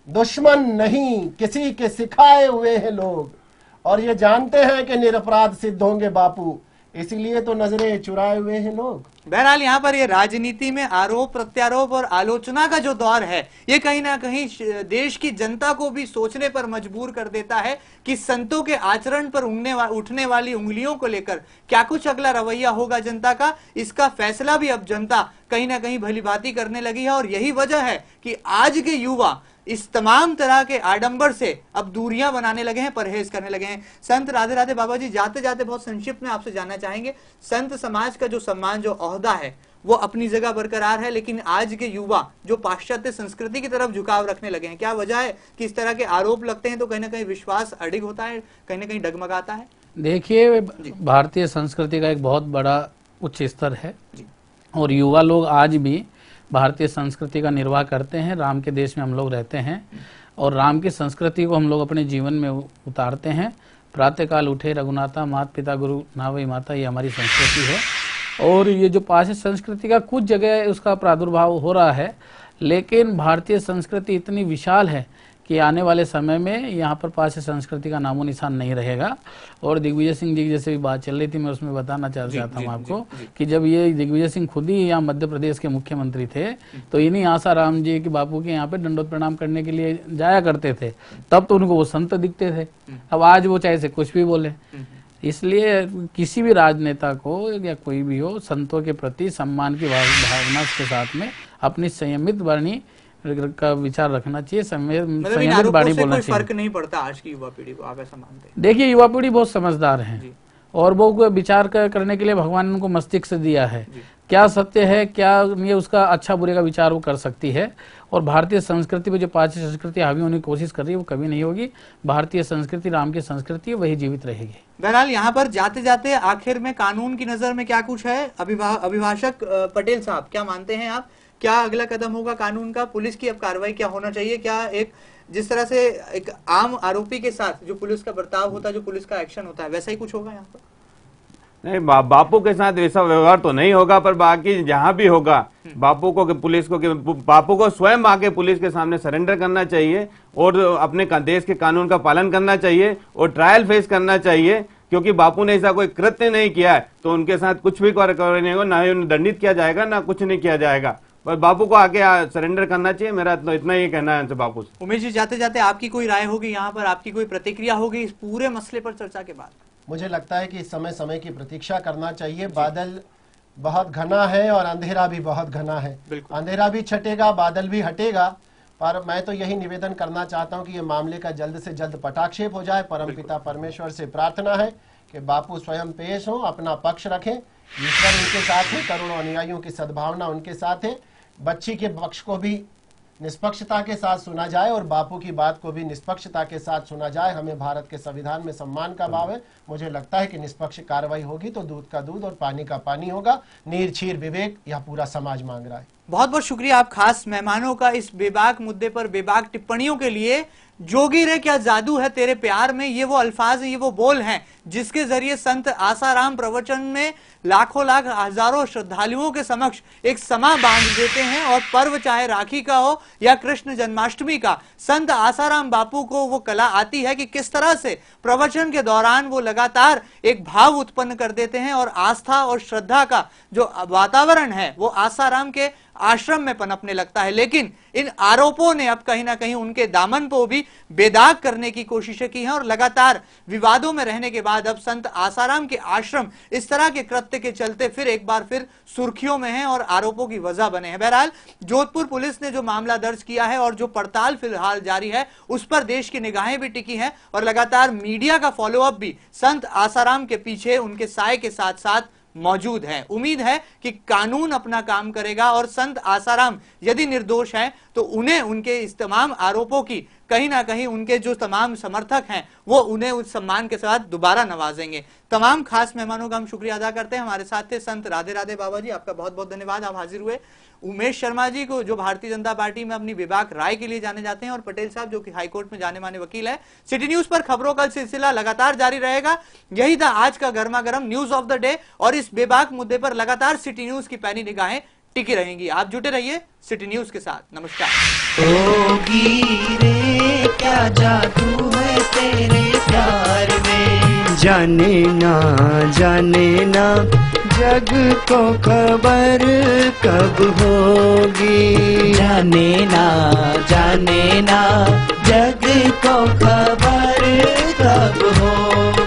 दुश्मन नहीं किसी के सिखाए हुए हैं लोग, और ये जानते हैं कि निरपराध सिद्ध होंगे बापू, इसीलिए तो नजरें चुराए हुए हैं लोग। बहरहाल यहाँ पर ये राजनीति में आरोप प्रत्यारोप और आलोचना का जो दौर है, ये कहीं ना कहीं देश की जनता को भी सोचने पर मजबूर कर देता है कि संतों के आचरण पर उठने वाली उंगलियों को लेकर क्या कुछ अगला रवैया होगा जनता का। इसका फैसला भी अब जनता कहीं ना कहीं भलीभांति करने लगी है। और यही वजह है कि आज के युवा इस तमाम तरह के आडंबर से अब दूरियां बनाने लगे हैं, परहेज करने लगे हैं। संत राधे राधे बाबा जी, जाते जाते बहुत संक्षिप्त में आपसे जानना चाहेंगे, संत समाज का जो सम्मान, जो ओहदा है, वो अपनी जगह बरकरार है, लेकिन आज के युवा जो पाश्चात्य संस्कृति की तरफ झुकाव रखने लगे हैं, क्या वजह है कि इस तरह के आरोप लगते हैं तो कहीं ना कहीं विश्वास अडिग होता है, कहीं ना कहीं डगमगाता है? देखिए, भारतीय संस्कृति का एक बहुत बड़ा उच्च स्तर है और युवा लोग आज भी भारतीय संस्कृति का निर्वाह करते हैं। राम के देश में हम लोग रहते हैं और राम की संस्कृति को हम लोग अपने जीवन में उतारते हैं। प्रातःकाल उठे रघुनाथा, माता पिता गुरु नावई माता, ये हमारी संस्कृति है। और ये जो पाश्चात्य संस्कृति का कुछ जगह उसका प्रादुर्भाव हो रहा है, लेकिन भारतीय संस्कृति इतनी विशाल है कि आने वाले समय में यहाँ पर पाश्चात्य संस्कृति का नामो निशान नहीं रहेगा। और दिग्विजय सिंह जी की जैसे भी बात चल रही थी, मैं उसमें बताना चाहता हूँ आपको कि जब ये दिग्विजय सिंह खुद ही यहाँ मध्य प्रदेश के मुख्यमंत्री थे तो इन्हीं आसाराम जी के बापू के यहाँ पे दंडोत प्रणाम करने के लिए जाया करते थे, तब तो उनको वो संत दिखते थे। अब आज वो चाहे से कुछ भी बोले। इसलिए किसी भी राजनेता को या कोई भी हो, संतों के प्रति सम्मान की भावना के साथ में अपनी संयमित वाणी का विचार रखना चाहिए, संयमित वाणी बोलना चाहिए। फर्क नहीं पड़ता आज की युवा पीढ़ी को, आप ऐसा मानते हैं? देखिए, युवा पीढ़ी बहुत समझदार है और वो विचार करने के लिए भगवान ने उनको मस्तिष्क दिया है। क्या सत्य है, क्या ये उसका अच्छा बुरे का विचार वो कर सकती है। और भारतीय संस्कृति पे जो पाश्चात्य संस्कृति हावी होने की कोशिश कर रही है वो कभी नहीं होगी। भारतीय संस्कृति, राम की संस्कृति है, वही जीवित रहेगी। बहरहाल यहाँ पर जाते जाते आखिर में कानून की नजर में क्या कुछ है? अभिभाषक पटेल साहब, क्या मानते हैं आप, क्या अगला कदम होगा कानून का? पुलिस की अब कार्रवाई क्या होना चाहिए? क्या एक जिस तरह से एक आम आरोपी के साथ जो पुलिस का बर्ताव होता है, जो पुलिस का एक्शन होता है, वैसा ही कुछ होगा यहाँ पर? नहीं, बापू के साथ वैसा व्यवहार तो नहीं होगा, पर बाकी जहां भी होगा बापू को पुलिस को बापू को स्वयं आके पुलिस के सामने सरेंडर करना चाहिए और अपने देश के कानून का पालन करना चाहिए और ट्रायल फेस करना चाहिए। क्योंकि बापू ने ऐसा कोई कृत्य नहीं किया है तो उनके साथ कुछ भी कार्रवाई नहीं होगा, ना ही उन्हें दंडित किया जाएगा, ना कुछ नहीं किया जाएगा। पर बापू को आके सरेंडर करना चाहिए, मेरा तो इतना ही कहना है बापू से। उमेश जी, जाते जाते आपकी कोई राय होगी यहाँ पर, आपकी कोई प्रतिक्रिया होगी इस पूरे मसले पर चर्चा के बाद? मुझे लगता है कि इस समय की प्रतीक्षा करना चाहिए। बादल बहुत घना है और अंधेरा भी बहुत घना है। अंधेरा भी छटेगा, बादल भी हटेगा, पर मैं तो यही निवेदन करना चाहता हूं कि ये मामले का जल्द से जल्द पटाक्षेप हो जाए। परमपिता परमेश्वर से प्रार्थना है कि बापू स्वयं पेश हो, अपना पक्ष रखें। ईश्वर उनके साथ है, करोड़ों अनुयायियों की सद्भावना उनके साथ है। बच्ची के पक्ष को भी निष्पक्षता के साथ सुना जाए और बापू की बात को भी निष्पक्षता के साथ सुना जाए। हमें भारत के संविधान में सम्मान का भाव है। मुझे लगता है कि निष्पक्ष कार्रवाई होगी तो दूध का दूध और पानी का पानी होगा। नीर क्षीर विवेक यह पूरा समाज मांग रहा है। बहुत बहुत शुक्रिया आप खास मेहमानों का इस बेबाक मुद्दे पर बेबाक टिप्पणियों के लिए। जोगी रे क्या जादू है तेरे प्यार में, ये वो अल्फाज है, ये वो बोल हैं जिसके जरिए संत आसाराम प्रवचन में लाखों लाख हजारों श्रद्धालुओं के समक्ष एक समा बांध देते हैं। और पर्व चाहे राखी का हो या कृष्ण जन्माष्टमी का, संत आसाराम बापू को वो कला आती है कि किस तरह से प्रवचन के दौरान वो लगातार एक भाव उत्पन्न कर देते हैं और आस्था और श्रद्धा का जो वातावरण है वो आसाराम के आश्रम में पनपने लगता है। लेकिन इन आरोपों ने अब कहीं ना कहीं उनके दामन को भी बेदाग करने की कोशिशें की हैं और लगातार विवादों में रहने के बाद अब संत आसाराम के आश्रम इस तरह के कृत्य के चलते फिर एक बार फिर सुर्खियों में हैं और आरोपों की वजह बने हैं। बहरहाल जोधपुर पुलिस ने जो मामला दर्ज किया है और जो पड़ताल फिलहाल जारी है उस पर देश की निगाहें भी टिकी हैं और लगातार मीडिया का फॉलोअप भी संत आसाराम के पीछे उनके साय के साथ साथ मौजूद है। उम्मीद है कि कानून अपना काम करेगा और संत आसाराम यदि निर्दोष हैं तो उन्हें उनके इस तमाम आरोपों की कहीं ना कहीं उनके जो तमाम समर्थक हैं वो उन्हें उस सम्मान के साथ दोबारा नवाजेंगे। तमाम खास मेहमानों का हम शुक्रिया अदा करते हैं। हमारे साथ थे संत राधे राधे बाबा जी, आपका बहुत बहुत धन्यवाद, आप हाजिर हुए। उमेश शर्मा जी को जो भारतीय जनता पार्टी में अपनी बेबाक राय के लिए जाने जाते हैं और पटेल साहब जो कि हाईकोर्ट में जाने माने वकील है। सिटी न्यूज पर खबरों का सिलसिला लगातार जारी रहेगा। यही था आज का गर्मा गर्म न्यूज ऑफ द डे और इस बेबाक मुद्दे पर लगातार सिटी न्यूज की पैनी निगाहें टिकी रहेंगी। आप जुटे रहिए सिटी न्यूज के साथ। नमस्कार। जोगी रे क्या जादू है तेरे प्यार में, जाने ना जग को खबर कब होगी, जाने ना जग को खबर कब होगी।